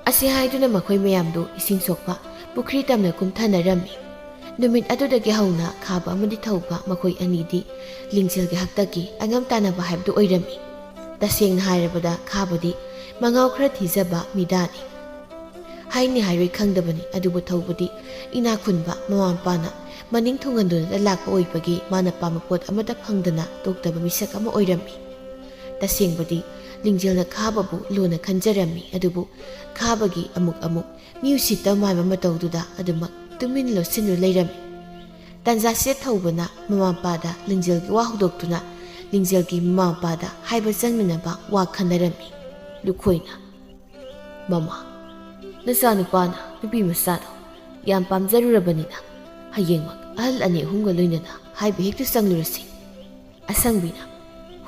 ꯑꯁꯤ ꯍꯥꯏꯗꯨꯅ ꯃꯈꯣꯏ ꯃꯌꯥꯝꯗꯨ ꯏꯁꯤꯡ ꯁꯣꯛꯄ ꯄꯨꯈ꯭ꯔꯤ ꯇꯝꯅ ꯀꯨꯝꯊꯅꯔꯝꯃꯤ꯫ ꯅꯨꯃꯤꯠ ꯑꯗꯨꯗꯒꯤ ꯍꯧꯅ ꯈꯥꯕ ꯑꯃꯗꯤ ꯊꯧꯕ ꯃꯈꯣꯏ ꯑꯅꯤꯗꯤ ꯂꯤꯡꯖꯦꯜꯒꯤ ꯍꯥꯛꯇꯛꯀꯤ ꯑꯉꯝ ꯇꯥꯟꯅꯕ ꯍꯥꯏꯕꯗꯨ ꯑꯣꯏꯔꯝꯃꯤ꯫ ꯇꯁꯦꯡꯅ ꯍꯥꯏꯔꯕꯗ ꯈꯥꯕꯗꯤ ꯃꯉꯥꯎ ꯈꯔ ꯊꯤꯖꯕ ꯃꯤꯗꯥꯅꯤ꯫ ꯍꯥꯏꯅꯤ ꯍꯥꯏꯔꯣꯏ ꯈꯪꯗꯕꯅꯤ꯫ ꯑꯗꯨꯕꯨ ꯊꯧꯕꯗꯤ ꯏꯅꯥꯛ ꯈꯨꯟꯕ ꯃꯃꯥ ꯃꯄꯥꯅ ꯃꯅꯤꯡ ꯊꯨꯡꯍꯟꯗꯨꯅ ꯂꯥꯛꯄ ꯑꯣꯏꯕꯒꯤ ꯃꯥꯅ ꯄꯥꯝꯕ ꯄꯣꯠ ꯑꯃꯠꯇ ꯐꯪꯗꯅ ꯇꯣꯛꯇꯕ ꯃꯤꯁꯛ ꯑꯃ ꯑꯣꯏꯔꯝꯃꯤ꯫ ꯇꯁꯦꯡꯕꯗꯤ ꯂꯤꯡꯖꯦꯜꯅ ꯈꯥꯕꯕꯨ ꯂꯨꯅ ꯈꯟꯖꯔꯝꯃꯤ꯫ ꯑꯗꯨꯕꯨ ꯈꯥꯕꯒꯤ ꯑꯃꯨꯛ ꯃꯤ ꯎꯁꯤꯠꯇ ꯃꯥꯟꯕ ꯃꯇꯧꯗꯨꯗ ꯑꯗꯨꯃꯛ ꯇꯨꯃꯤꯟ ꯂꯣꯠꯁꯤꯟꯗꯨꯅ ꯂꯩꯔꯝꯃꯤ꯫ ꯇꯥꯟꯖꯥꯁꯤꯗ ꯊꯧꯕꯅ ꯃꯃꯥ ꯃꯄꯥꯗ ꯂꯤꯡꯖꯦꯜꯒꯤ ꯋꯥ ꯍꯧꯗꯣꯛꯇꯨꯅ ꯂꯤꯡꯖꯦꯜꯒꯤ ꯃꯃꯥ ꯃꯄꯥꯗ ꯍꯥꯏꯕ ꯆꯪꯅꯅꯕ ꯋꯥ ꯈꯟꯅꯔꯝꯃꯤ꯫ ꯂꯨꯈꯣꯏꯅ ꯃꯃꯥ, ꯅꯆꯥꯅꯨꯄꯥꯅ ꯅꯨꯄꯤ ꯃꯆꯥꯗꯣ ꯌꯥꯝ ꯄꯥꯝꯖꯔꯨꯔꯕꯅꯤꯅ ꯍꯌꯦꯡꯃꯛ ꯑꯍꯜ ꯑꯅꯤ ꯑꯍꯨꯝꯒ ꯂꯣꯏꯅꯅ ꯍꯥꯏꯕ ꯍꯦꯛꯇ ꯆꯪꯂꯨꯔꯁꯤ꯫ ꯑꯁꯪꯕꯤꯅ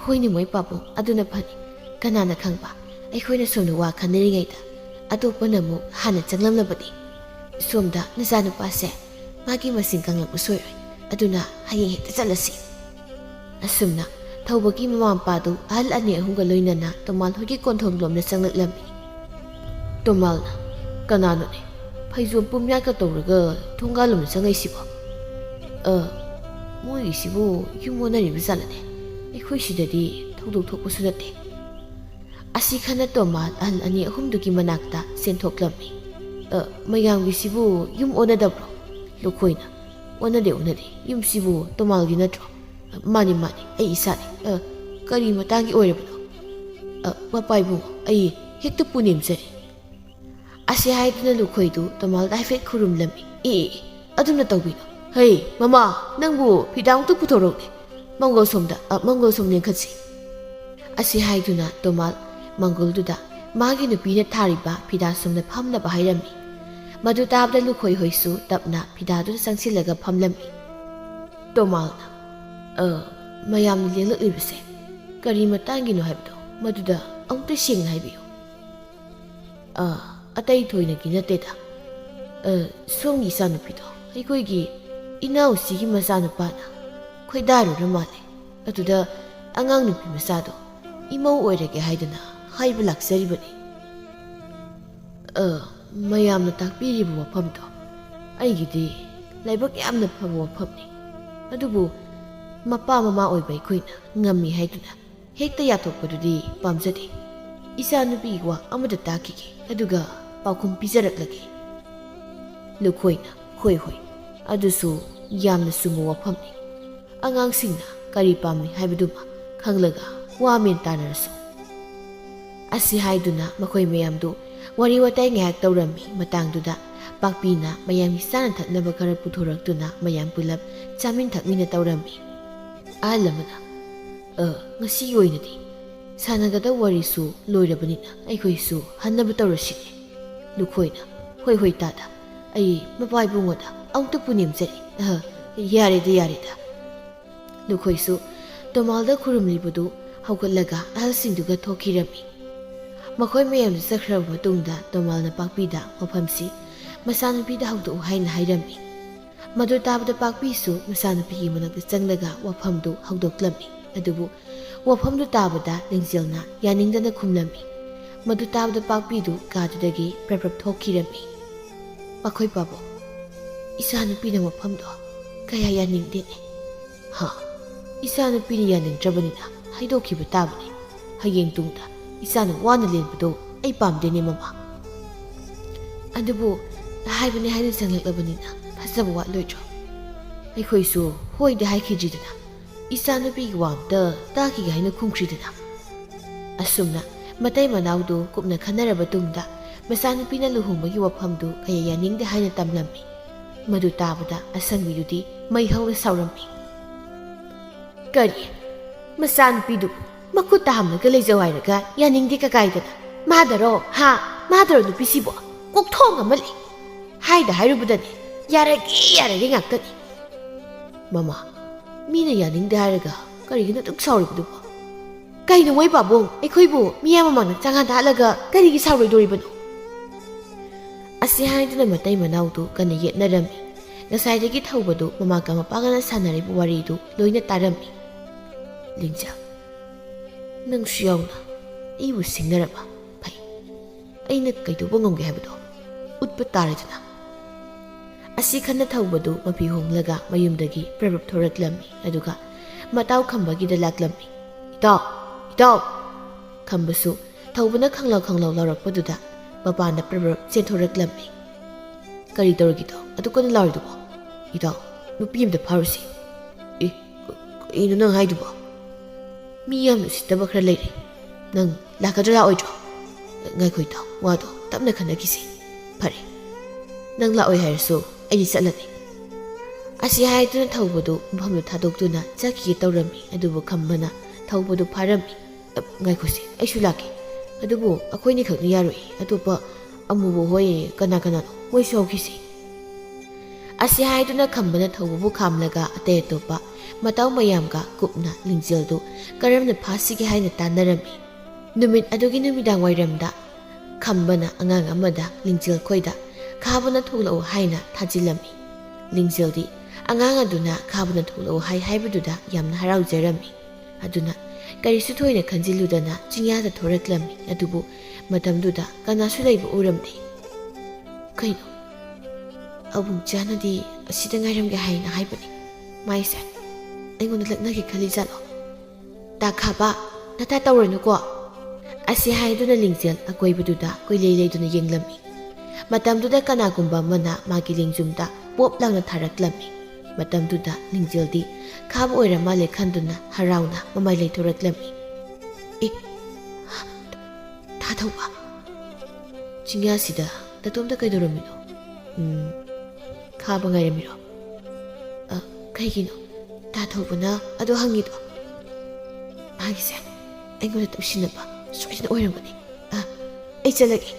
ꯍꯣꯏꯅꯦ ꯃꯣꯏ ꯄꯥꯕꯨꯡ, ꯑꯗꯨꯅ ꯐꯅꯤ꯫ ꯀꯅꯥꯅ ꯈꯪꯕ ꯑꯩꯈꯣꯏꯅ ꯁꯣꯝꯗ ꯋꯥ ꯈꯟꯅꯔꯤꯉꯩꯗ ꯑꯇꯣꯞꯄꯅ ꯑꯃꯨꯛ ꯍꯥꯟꯅ ꯆꯪꯂꯝꯂꯕꯗꯤ? ꯁꯣꯝꯗ ꯅꯆꯥꯅꯨꯄꯥꯁꯦ ꯃꯥꯒꯤ ꯃꯁꯤꯡ ꯀꯪꯂꯛꯄ ꯁꯣꯏꯔꯣꯏ꯫ ꯑꯗꯨꯅ ꯍꯌꯦꯡ ꯍꯦꯛꯇ ꯆꯠꯂꯁꯤ꯫ ꯑꯁꯨꯝꯅ ꯊꯧꯕꯒꯤ ꯃꯃꯥ ꯃꯄꯥꯗꯨ ꯑꯍꯜ ꯑꯅꯤ ꯑꯍꯨꯝꯒ ꯂꯣꯏꯅꯅ ꯇꯣꯃꯥꯜ ꯍꯣꯏꯒꯤ ꯀꯣꯟꯊꯣꯡꯂꯣꯝꯗ ꯆꯪꯂꯛꯂꯝꯃꯤ꯫ ꯇꯣꯃꯥꯜꯅ ꯀꯅꯥꯅꯣꯅꯦ ꯐꯩꯖꯣꯝ ꯄꯨꯝꯌꯥꯠꯀ ꯇꯧꯔꯒ ꯊꯣꯡꯒꯥꯜꯂꯣꯝꯗ ꯆꯪꯉꯛꯏꯁꯤꯕꯣ? ꯃꯣꯏꯒꯤꯁꯤꯕꯨ ꯌꯨꯝ ꯑꯣꯟꯅꯔꯤꯕ ꯖꯥꯠꯂꯅꯦ ꯑꯩꯈꯣꯏ ꯁꯤꯗꯗꯤ ꯊꯧꯗꯣꯛ ꯊꯣꯛꯄꯁꯨ ꯅꯠꯇꯦ ꯑꯁꯤ ꯈꯟꯅ ꯇꯣꯃꯥꯜ ꯑꯍꯜ ꯑꯅꯤ ꯑꯍꯨꯝꯗꯨꯒꯤ ꯃꯅꯥꯛꯇ ꯆꯦꯟꯊꯣꯛꯂꯝꯃꯤ ꯃꯌꯥꯝꯒꯤꯁꯤꯕꯨ ꯌꯨꯝ ꯑꯣꯟꯅꯗꯕ꯭ꯔꯣ ꯂꯨꯈꯣꯏꯅ ꯑꯣꯟꯅꯗꯦ ꯌꯨꯝꯁꯤꯕꯨ ꯇꯣꯃꯥꯜꯒꯤ ꯅꯠꯇ꯭ꯔꯣ ꯃꯥꯅꯤ ꯑꯩ ꯏꯁꯥꯅꯤ ꯀꯔꯤ ꯃꯇꯥꯡꯒꯤ ꯑꯣꯏꯔꯕꯅꯣ ꯃꯄꯥ ꯏꯕꯨꯡꯉꯣ ꯑꯩ ꯍꯦꯛꯇ ꯄꯨꯅꯦꯝꯖꯔꯤ ꯑꯁꯤ ꯍꯥꯏꯗꯨꯅ ꯂꯨꯈꯣꯏꯗꯨ ꯇꯣꯃꯥꯜꯗ ꯍꯥꯏꯐꯦꯠ ꯈꯨꯔꯨꯝꯂꯝꯃꯤ ꯑꯗꯨꯝꯅ ꯇꯧꯕꯤꯅꯣ ꯍꯩ ꯃꯃꯥ ꯅꯪꯕꯨ ꯐꯤꯗꯥꯃꯨꯛꯇ ꯄꯨꯊꯣꯔꯛꯎꯅꯦ ꯃꯪꯒꯣꯜ ꯁꯣꯝ ꯂꯦꯡꯈꯠꯁꯤ ꯑꯁꯤ ꯍꯥꯏꯗꯨꯅ ꯇꯣꯃꯥꯜ ꯃꯪꯒꯣꯜꯗꯨꯗ ꯃꯥꯒꯤ ꯅꯨꯄꯤꯅ ꯊꯥꯔꯤꯕ ꯐꯤꯗꯥ ꯁꯣꯝꯗ ꯐꯝꯅꯕ ꯍꯥꯏꯔꯝꯃꯤ ꯃꯗꯨ ꯇꯥꯕꯗ ꯂꯨꯈꯣꯏ ꯍꯣꯏꯁꯨ ꯇꯞꯅ ꯐꯤꯗꯥꯗꯨꯗ ꯆꯪꯁꯤꯜꯂꯒ ꯐꯝꯂꯝꯃꯤ ꯇꯣꯃꯥꯜꯅ ꯃꯌꯥꯝꯅ ꯂꯦꯡꯂꯛꯂꯤꯕꯁꯦ ꯀꯔꯤ ꯃꯇꯥꯡꯒꯤꯅꯣ ꯍꯥꯏꯕꯗꯣ ꯃꯗꯨꯗ ꯑꯃꯨꯛꯇ ꯁꯦꯡꯅ ꯍꯥꯏꯕꯤꯌꯨ ꯑꯇꯩ ꯊꯣꯏꯅꯒꯤ ꯅꯠꯇꯦꯗ ꯁꯣꯝꯒꯤ ꯏꯆꯥꯅꯨꯄꯤꯗꯣ ꯑꯩꯈꯣꯏꯒꯤ ꯏꯅꯥꯎꯁꯤꯒꯤ ꯃꯆꯥꯅꯨꯄꯥꯅ ꯈꯣꯏꯗꯥꯔꯨꯔ ꯃꯥꯜꯂꯦ ꯑꯗꯨꯗ ꯑꯉꯥꯡ ꯅꯨꯄꯤ ꯃꯆꯥꯗꯣ ꯏꯃꯧ ꯑꯣꯏꯔꯒꯦ ꯍꯥꯏꯗꯅ ꯍꯥꯏꯕ ꯂꯥꯛꯆꯔꯤꯕꯅꯤ ꯃꯌꯥꯝꯅ ꯇꯥꯛꯄꯤꯔꯤꯕ ꯋꯥꯐꯝꯗꯣ ꯑꯩꯒꯤꯗꯤ ꯂꯥꯏꯕꯛ ꯌꯥꯝꯅ ꯐꯕ ꯋꯥꯐꯝꯅꯤ ꯑꯗꯨꯕꯨ ꯃꯄꯥ ꯃꯃꯥ ꯑꯣꯏꯕ ꯑꯩꯈꯣꯏꯅ ꯉꯝꯃꯤ ꯍꯥꯏꯗꯨꯅ ꯍꯦꯛꯇ ꯌꯥꯊꯣꯛꯄꯗꯨꯗꯤ ꯄꯥꯝꯖꯗꯦ ꯏꯆꯥꯅꯨꯄꯤꯒꯤ ꯋꯥ ꯑꯃꯗ ꯇꯥꯈꯤꯒꯦ ꯑꯗꯨꯒ ꯄꯥꯎꯈꯨꯝ ꯄꯤꯖꯔꯛꯂꯒꯦ ꯂꯨꯈꯣꯏꯅ ꯍꯣꯏ ꯑꯗꯨꯁꯨ ꯌꯥꯝꯅ ꯆꯨꯝꯕ ꯋꯥꯐꯝꯅꯤ ꯑꯉꯥꯡꯁꯤꯡꯅ ꯀꯔꯤ ꯄꯥꯝꯃꯤ ꯍꯥꯏꯕꯗꯨꯃ ꯈꯪꯂꯒ ꯋꯥꯃꯦꯟ ꯇꯥꯅꯔꯁꯨ ꯑꯁꯤ ꯍꯥꯏꯗꯨꯅ ꯃꯈꯣꯏ ꯃꯌꯥꯝꯗꯨ ꯋꯥꯔꯤ ꯋꯥꯇꯥꯏ ꯉꯥꯏꯍꯥꯛ ꯇꯧꯔꯝꯃꯤ ꯃꯇꯥꯡꯗꯨꯗ ꯄꯥꯛꯄꯤꯅ ꯃꯌꯥꯝꯒꯤ ꯆꯥꯅ ꯊꯛꯅꯕ ꯈꯔ ꯄꯨꯊꯣꯔꯛꯇꯨꯅ ꯃꯌꯥꯝ ꯄꯨꯂꯞ ꯆꯥꯃꯤꯟ ꯊꯛꯃꯤꯟꯅ ꯇꯧꯔꯝꯃꯤ ꯑꯍꯜ ꯑꯃꯅ ꯉꯁꯤꯒꯤ ꯑꯣꯏꯅꯗꯤ ꯁꯥꯟꯅꯒꯗꯕ ꯋꯥꯔꯤꯁꯨ ꯂꯣꯏꯔꯕꯅꯤꯅ ꯑꯩꯈꯣꯏꯁꯨ ꯍꯟꯅꯕ ꯇꯧꯔꯁꯤꯅꯦ ꯂꯨꯈꯣꯏꯅ ꯍꯣꯏ ꯇꯥꯗ ꯑꯩ ꯃꯄꯥ ꯏꯕꯨꯡꯉꯣꯗ ꯑꯃꯨꯛꯇ ꯄꯨꯅꯦꯝꯖꯔꯤ ꯌꯥꯔꯦꯗ ꯂꯨꯈꯣꯏꯁꯨ ꯇꯣꯃꯥꯜꯗ ꯈꯨꯔꯨꯝꯂꯤꯕꯗꯨ ꯍꯧꯒꯠꯂꯒ ꯑꯍꯜꯁꯤꯡꯗꯨꯒ ꯊꯣꯛꯈꯤꯔꯝꯃꯤ ꯃꯈꯣꯏ ꯃꯌꯥꯝꯗꯨ ꯆꯠꯈ꯭ꯔꯕ ꯃꯇꯨꯡꯗ ꯇꯣꯃꯥꯜꯅ ꯄꯥꯛꯄꯤꯗ ꯃꯐꯝꯁꯤ ꯃꯆꯥꯅꯨꯄꯤꯗ ꯍꯧꯗꯣꯛꯎ ꯍꯥꯏꯅ ꯍꯥꯏꯔꯝꯃꯤ ꯃꯗꯨ ꯇꯥꯕꯗ ꯄꯥꯛꯄꯤꯁꯨ ꯃꯆꯥꯅꯨꯄꯤꯒꯤ ꯃꯅꯥꯛꯇ ꯆꯪꯂꯒ ꯋꯥꯐꯝꯗꯨ ꯍꯧꯗꯣꯛꯂꯝꯃꯤ ꯑꯗꯨꯕꯨ ꯋꯥꯐꯝꯗꯨ ꯇꯥꯕꯗ ꯂꯤꯡꯖꯦꯜꯅ ꯌꯥꯅꯤꯡꯗꯅ ꯈꯨꯝꯂꯝꯃꯤ ꯃꯗꯨ ꯇꯥꯕꯗ ꯄꯥꯛꯄꯤꯗꯨ ꯀꯥꯗꯨꯗꯒꯤ ꯄ꯭ꯔꯞ ꯊꯣꯛꯈꯤꯔꯝꯃꯤ ꯃꯈꯣꯏ ꯄꯥꯕꯨꯡ ꯏꯆꯥꯅꯨꯄꯤꯅ ꯋꯥꯐꯝꯗꯣ ꯀꯌꯥ ꯌꯥꯅꯤꯡꯗꯦꯅꯦ ꯏꯆꯥꯅꯨꯄꯤꯅ ꯌꯥꯅꯤꯡꯗ꯭ꯔꯕꯅꯤꯅ ꯍꯥꯏꯗꯣꯛꯈꯤꯕ ꯇꯥꯕꯅꯤ ꯍꯌꯦꯡ ꯇꯨꯡꯗ ꯏꯆꯥꯅ ꯋꯥꯅ ꯂꯦꯟꯕꯗꯣ ꯑꯩ ꯄꯥꯝꯗꯦꯅꯦ ꯃꯃꯥ ꯑꯗꯨꯕꯨ ꯍꯥꯏꯕꯅꯦ ꯍꯥꯏꯅ ꯆꯪꯂꯛꯂꯕꯅꯤꯅ ꯐꯖꯕ ꯋꯥꯠꯂꯣꯏꯗ꯭ꯔꯣ ꯑꯩꯈꯣꯏꯁꯨ ꯍꯣꯏꯗꯤ ꯍꯥꯏꯈꯤꯗ꯭ꯔꯤꯗꯅ ꯏꯆꯥꯅꯨꯄꯤꯒꯤ ꯋꯥ ꯑꯝꯇ ꯇꯥꯈꯤꯒꯦ ꯍꯥꯏꯅ ꯈꯨꯝꯈ꯭ꯔꯤꯗꯅ ꯑꯁꯨꯝꯅ ꯃꯇꯩ ꯃꯅꯥꯎꯗꯨ ꯀꯨꯞꯅ ꯈꯟꯅꯔꯕ ꯇꯨꯡꯗ ꯃꯆꯥꯅꯨꯄꯤꯅ ꯂꯨꯍꯣꯡꯕꯒꯤ ꯋꯥꯐꯝꯗꯨ ꯀꯌꯥ ꯌꯥꯅꯤꯡꯗꯦ ꯍꯥꯏꯅ ꯇꯝꯂꯝꯃꯤ ꯃꯗꯨ ꯇꯥꯕꯗ ꯑꯁꯪꯕꯤꯗꯨꯗꯤ ꯃꯩ ꯍꯧꯅ ꯁꯥꯎꯔꯝꯃꯤ ꯀꯔꯤ ꯃꯆꯥꯅꯨꯄꯤꯗꯨꯕꯨ ꯃꯈꯨꯠꯇ ꯍꯥꯝꯂꯒ ꯂꯩꯖꯧ ꯍꯥꯏꯔꯒ ꯌꯥꯅꯤꯡꯗꯦ ꯀꯀꯥꯏꯗꯅ ꯃꯥꯗꯔꯣ ꯅꯨꯄꯤꯁꯤꯕꯨ ꯀꯣꯛꯊꯣꯡ ꯑꯃ ꯂꯩ ꯍꯥꯏꯔꯨꯕꯗꯅꯦ ꯌꯥꯔꯒꯦ ꯉꯥꯛꯇꯅꯤ ꯃꯃꯥ ꯃꯤꯅ ꯌꯥꯅꯤꯡꯗꯦ ꯍꯥꯏꯔꯒ ꯀꯔꯤꯒꯤꯅꯣ ꯑꯗꯨꯛ ꯁꯥꯎꯔꯤꯕꯗꯨꯕꯣ ꯀꯩꯅꯣ ꯃꯣꯏ ꯄꯥꯕꯨꯡ ꯑꯩꯈꯣꯏꯕꯨ ꯃꯤꯌꯥꯝ ꯃꯃꯥꯡꯗ ꯆꯪꯍꯟꯍꯜꯂꯒ ꯀꯔꯤꯒꯤ ꯁꯥꯎꯔꯣꯏꯗꯣꯔꯤꯕꯅꯣ ꯑꯁꯤ ꯍꯥꯏꯗꯨꯅ ꯃꯇꯩ ꯃꯅꯥꯎꯗꯨ ꯀꯟꯅ ꯌꯦꯠꯅꯔꯝꯃꯤ ꯉꯁꯥꯏꯗꯒꯤ ꯊꯧꯕꯗꯨ ꯃꯃꯥꯒ ꯃꯄꯥꯒꯅ ꯁꯥꯟꯅꯔꯤꯕ ꯋꯥꯔꯤꯗꯨ ꯂꯣꯏꯅ ꯇꯥꯔꯝꯃꯤ ꯂꯤꯡꯖꯦꯜ ꯅꯪꯁꯨ ꯌꯥꯎꯅ ꯑꯩꯕꯨ ꯁꯤꯡꯅꯔꯕ ꯐꯩ ꯑꯩꯅ ꯀꯩꯗꯧꯕ ꯉꯝꯒꯦ ꯍꯥꯏꯕꯗꯣ ꯎꯠꯄ ꯇꯥꯔꯦꯗꯅ ꯑꯁꯤ ꯈꯟꯅ ꯊꯧꯕꯗꯨ ꯃꯄꯤ ꯍꯣꯡꯂꯒ ꯃꯌꯨꯝꯗꯒꯤ ꯄ꯭ꯔꯞ ꯊꯣꯔꯛꯂꯝꯃꯤ ꯑꯗꯨꯒ ꯃꯇꯥꯎ ꯈꯝꯕꯒꯤꯗ ꯂꯥꯛꯂꯝꯃꯤ ꯏꯇꯥꯎ ꯈꯝꯕꯁꯨ ꯊꯧꯕꯅ ꯈꯪꯂꯥꯎ ꯂꯥꯎꯔꯛꯄꯗꯨꯗ ꯃꯄꯥꯟꯗ ꯄ꯭ꯔꯞ ꯆꯦꯟꯊꯣꯔꯛꯂꯝꯃꯤ ꯀꯔꯤ ꯇꯧꯔꯒꯤꯗꯣ ꯑꯗꯨ ꯀꯟꯅ ꯂꯥꯎꯔꯤꯗꯨꯕꯣ ꯏꯇꯥꯎ ꯅꯨꯄꯤ ꯑꯃꯗ ꯐꯥꯔꯨꯁꯤ ꯀꯩꯅꯣ ꯅꯪ ꯍꯥꯏꯗꯨꯕꯣ ꯃꯤ ꯌꯥꯝꯅ ꯎꯁꯤꯠꯇꯕ ꯈꯔ ꯂꯩꯔꯦ ꯅꯪ ꯂꯥꯛꯀꯗ꯭ꯔꯥ ꯂꯥꯛꯑꯣꯏꯗ꯭ꯔꯣ ꯉꯥꯏꯈꯣ ꯏꯇꯥꯎ ꯋꯥꯗꯣ ꯇꯞꯅ ꯈꯟꯅꯈꯤꯁꯤ ꯐꯔꯦ ꯅꯪ ꯂꯥꯛꯑꯣꯏ ꯍꯥꯏꯔꯁꯨ ꯑꯩꯗꯤ ꯆꯠꯂꯅꯤ ꯑꯁꯤ ꯍꯥꯏꯗꯨꯅ ꯊꯧꯕꯗꯨ ꯃꯐꯝꯗꯨ ꯊꯥꯗꯣꯛꯇꯨꯅ ꯆꯠꯈꯤꯒꯦ ꯇꯧꯔꯝꯃꯤ ꯑꯗꯨꯕꯨ ꯈꯝꯕꯅ ꯊꯧꯕꯗꯨ ꯐꯥꯔꯝꯃꯤ ꯉꯥꯏꯈꯣꯁꯤ ꯑꯩꯁꯨ ꯂꯥꯛꯀꯦ ꯑꯗꯨꯕꯨ ꯑꯩꯈꯣꯏꯅꯤ ꯈꯛꯅ ꯌꯥꯔꯣꯏ ꯑꯇꯣꯞꯄ ꯑꯃꯨꯕ ꯍꯣꯏ ꯀꯅꯥꯅꯣ ꯃꯣꯏꯁꯨ ꯍꯧꯈꯤꯁꯤ ꯑꯁꯤ ꯍꯥꯏꯗꯨꯅ ꯈꯝꯕꯅ ꯊꯧꯕꯕꯨ ꯈꯥꯝꯂꯒ ꯑꯇꯩ ꯑꯇꯣꯞꯄ ꯃꯇꯥꯎ ꯃꯌꯥꯝꯒ ꯀꯨꯞꯅ ꯂꯤꯡꯖꯦꯜꯗꯨ ꯀꯔꯝꯅ ꯐꯥꯁꯤꯒꯦ ꯍꯥꯏꯅ ꯇꯥꯟꯅꯔꯝꯃꯤ ꯅꯨꯃꯤꯠ ꯑꯗꯨꯒꯤ ꯅꯨꯃꯤꯗꯥꯡ ꯋꯥꯏꯔꯝꯗ ꯈꯝꯕꯅ ꯑꯉꯥꯡ ꯑꯃꯗ ꯂꯤꯡꯖꯦꯜ ꯈꯣꯏꯗ ꯈꯥꯕꯅ ꯊꯣꯛꯂꯛꯎ ꯍꯥꯏꯅ ꯊꯥꯖꯤꯜꯂꯝꯃꯤ ꯂꯤꯡꯖꯦꯜꯗꯤ ꯑꯉꯥꯡ ꯑꯗꯨꯅ ꯈꯥꯕꯅ ꯊꯣꯛꯂꯛꯎ ꯍꯥꯏꯕꯗꯨꯗ ꯌꯥꯝꯅ ꯍꯔꯥꯎꯖꯔꯝꯃꯤ ꯑꯗꯨꯅ ꯀꯔꯤꯁꯨ ꯊꯣꯏꯅ ꯈꯟꯖꯤꯜꯂꯨꯗꯅ ꯆꯤꯡꯌꯥꯗ ꯊꯣꯔꯛꯂꯝꯃꯤ ꯑꯗꯨꯕꯨ ꯃꯇꯝꯗꯨꯗ ꯀꯅꯥꯁꯨ ꯂꯩꯕ ꯎꯔꯝꯗꯦ ꯀꯩꯅꯣ ꯑꯕꯨꯡꯆꯥꯅꯗꯤ ꯑꯁꯤꯗ ꯉꯥꯏꯔꯝꯒꯦ ꯍꯥꯏꯅ ꯍꯥꯏꯕꯅꯤ ꯃꯥꯏꯁꯦ ꯑꯩꯉꯣꯟꯗ ꯂꯛꯅꯒꯦ ꯈꯜꯂꯤ ꯖꯥꯠꯂꯣ? ꯇꯥꯈꯥꯕ ꯅꯇꯥ ꯇꯧꯔꯅꯨꯀꯣ ꯑꯁꯤ ꯍꯥꯏꯗꯨꯅ ꯂꯤꯡꯖꯦꯜ ꯑꯀꯣꯏꯕꯗꯨꯗ ꯀꯣꯏꯂꯩ ꯂꯩꯗꯨꯅ ꯌꯦꯡꯂꯝꯃꯤ꯫ ꯃꯇꯝꯗꯨꯗ ꯀꯅꯥꯒꯨꯝꯕ ꯑꯃꯅ ꯃꯥꯒꯤ ꯂꯦꯡꯖꯨꯝꯗ ꯄꯣꯞ ꯂꯥꯎꯅ ꯊꯥꯔꯛꯂꯝꯃꯤ꯫ ꯃꯇꯝꯗꯨꯗ ꯂꯤꯡꯖꯦꯜꯗꯤ ꯈꯥꯕ ꯑꯣꯏꯔ ꯃꯥꯜꯂꯦ ꯈꯟꯗꯨꯅ ꯍꯔꯥꯎꯅ ꯃꯃꯥꯏ ꯂꯩꯊꯣꯔꯛꯂꯝꯃꯤ꯫ ꯑꯦ ꯊꯥꯊꯧꯕ ꯆꯤꯡꯌꯥꯁꯤꯗ ꯅꯇꯣꯝꯇ ꯀꯩꯗꯧꯔꯝꯃꯤꯅꯣ? ꯈꯥꯕ ꯉꯥꯏꯔꯝꯃꯤꯔꯣ? ꯀꯩꯒꯤꯅꯣ ꯊꯥꯊꯧꯕꯅ ꯑꯗꯣ ꯍꯪꯉꯤꯗꯣ? ꯃꯥꯒꯤꯁꯦ ꯑꯩꯉꯣꯟꯗ ꯇꯧꯁꯤꯟꯅꯕ ꯁꯣꯏꯗꯅ ꯑꯣꯏꯔꯝꯒꯅꯤ꯫ ꯑꯩ ꯆꯠꯂꯒꯦ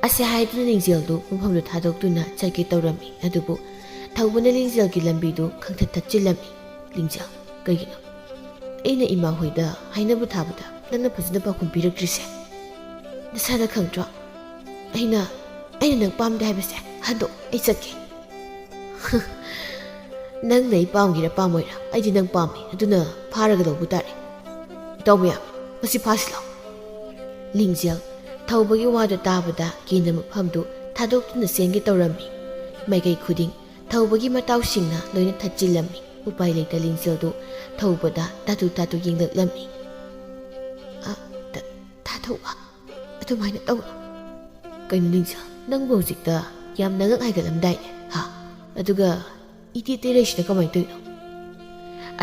ꯑꯁꯤ ꯍꯥꯏꯗꯨꯅ ꯂꯤꯡꯖꯦꯜꯗꯨ ꯃꯐꯝꯗꯨ ꯊꯥꯗꯣꯛꯇꯨꯅ ꯆꯠꯀꯦ ꯇꯧꯔꯝꯃꯤ꯫ ꯑꯗꯨꯕꯨ ꯊꯧꯕꯅ ꯂꯤꯡꯖꯦꯜꯒꯤ ꯂꯝꯕꯤꯗꯨ ꯈꯪꯊꯠ ꯊꯠꯆꯤꯜꯂꯝꯃꯤ꯫ ꯂꯤꯡꯖꯦꯜ ꯀꯩꯒꯤꯅꯣ ꯑꯩꯅ ꯏꯃꯥ ꯍꯣꯏꯗ ꯍꯥꯏꯅꯕ ꯊꯥꯕꯗ ꯅꯪꯅ ꯐꯖꯅ ꯄꯥꯎꯈꯨꯝ ꯄꯤꯔꯛꯇ꯭ꯔꯤꯁꯦ? ꯅꯁꯥꯅ ꯈꯪꯗ꯭ꯔꯣ ꯑꯩꯅ ꯅꯪ ꯄꯥꯝꯗꯦ ꯍꯥꯏꯕꯁꯦ? ꯍꯟꯗꯣ ꯑꯩ ꯆꯠꯀꯦ꯫ ꯅꯪꯅ ꯑꯩ ꯄꯥꯝꯒꯦꯔꯥ ꯄꯥꯝꯃꯣꯏꯔꯥ ꯑꯩꯗꯤ ꯅꯪ ꯄꯥꯝꯃꯤ, ꯑꯗꯨꯅ ꯐꯥꯔꯒ ꯂꯧꯕ ꯇꯥꯔꯦ꯫ ꯏꯇꯥꯎ ꯃꯌꯥꯝ ꯃꯁꯤ ꯐꯥꯁꯤ ꯂꯥꯎ꯫ ꯂꯤꯡꯖꯦꯜ ꯊꯧꯕꯒꯤ ꯋꯥꯗꯨ ꯇꯥꯕꯗ ꯀꯤꯅ ꯃꯐꯝꯗꯨ ꯊꯥꯗꯣꯛꯇꯨꯅ ꯆꯦꯟꯒꯦ ꯇꯧꯔꯝꯃꯤ꯫ ꯃꯥꯏꯀꯩ ꯈꯨꯗꯤꯡ ꯊꯧꯕꯒꯤ ꯃꯇꯥꯎꯁꯤꯡꯅ ꯂꯣꯏꯅ ꯊꯠꯆꯤꯜꯂꯝꯃꯤ꯫ ꯎꯄꯥꯏ ꯂꯩꯇ ꯂꯤꯡꯖꯦꯜꯗꯨ ꯊꯧꯕꯗ ꯇꯥꯇꯨ ꯇꯥꯇꯨ ꯌꯦꯡꯂꯛꯂꯝꯃꯤ꯫ ꯊꯥꯊꯧꯕ ꯑꯗꯨꯃꯥꯏꯅ ꯇꯧꯅꯨ꯫ ꯀꯩꯅꯣ ꯂꯤꯡꯖꯦꯜ ꯅꯪꯕꯨ ꯍꯧꯖꯤꯛꯇ ꯌꯥꯝꯅ ꯉꯛ ꯍꯥꯏꯒꯠꯂꯝꯗꯥꯏꯅꯦ ꯑꯗꯨꯒ ꯏꯇꯤ ꯇꯦꯔꯩꯁꯤꯅ ꯀꯃꯥꯏꯅ ꯇꯧꯔꯤꯅꯣ?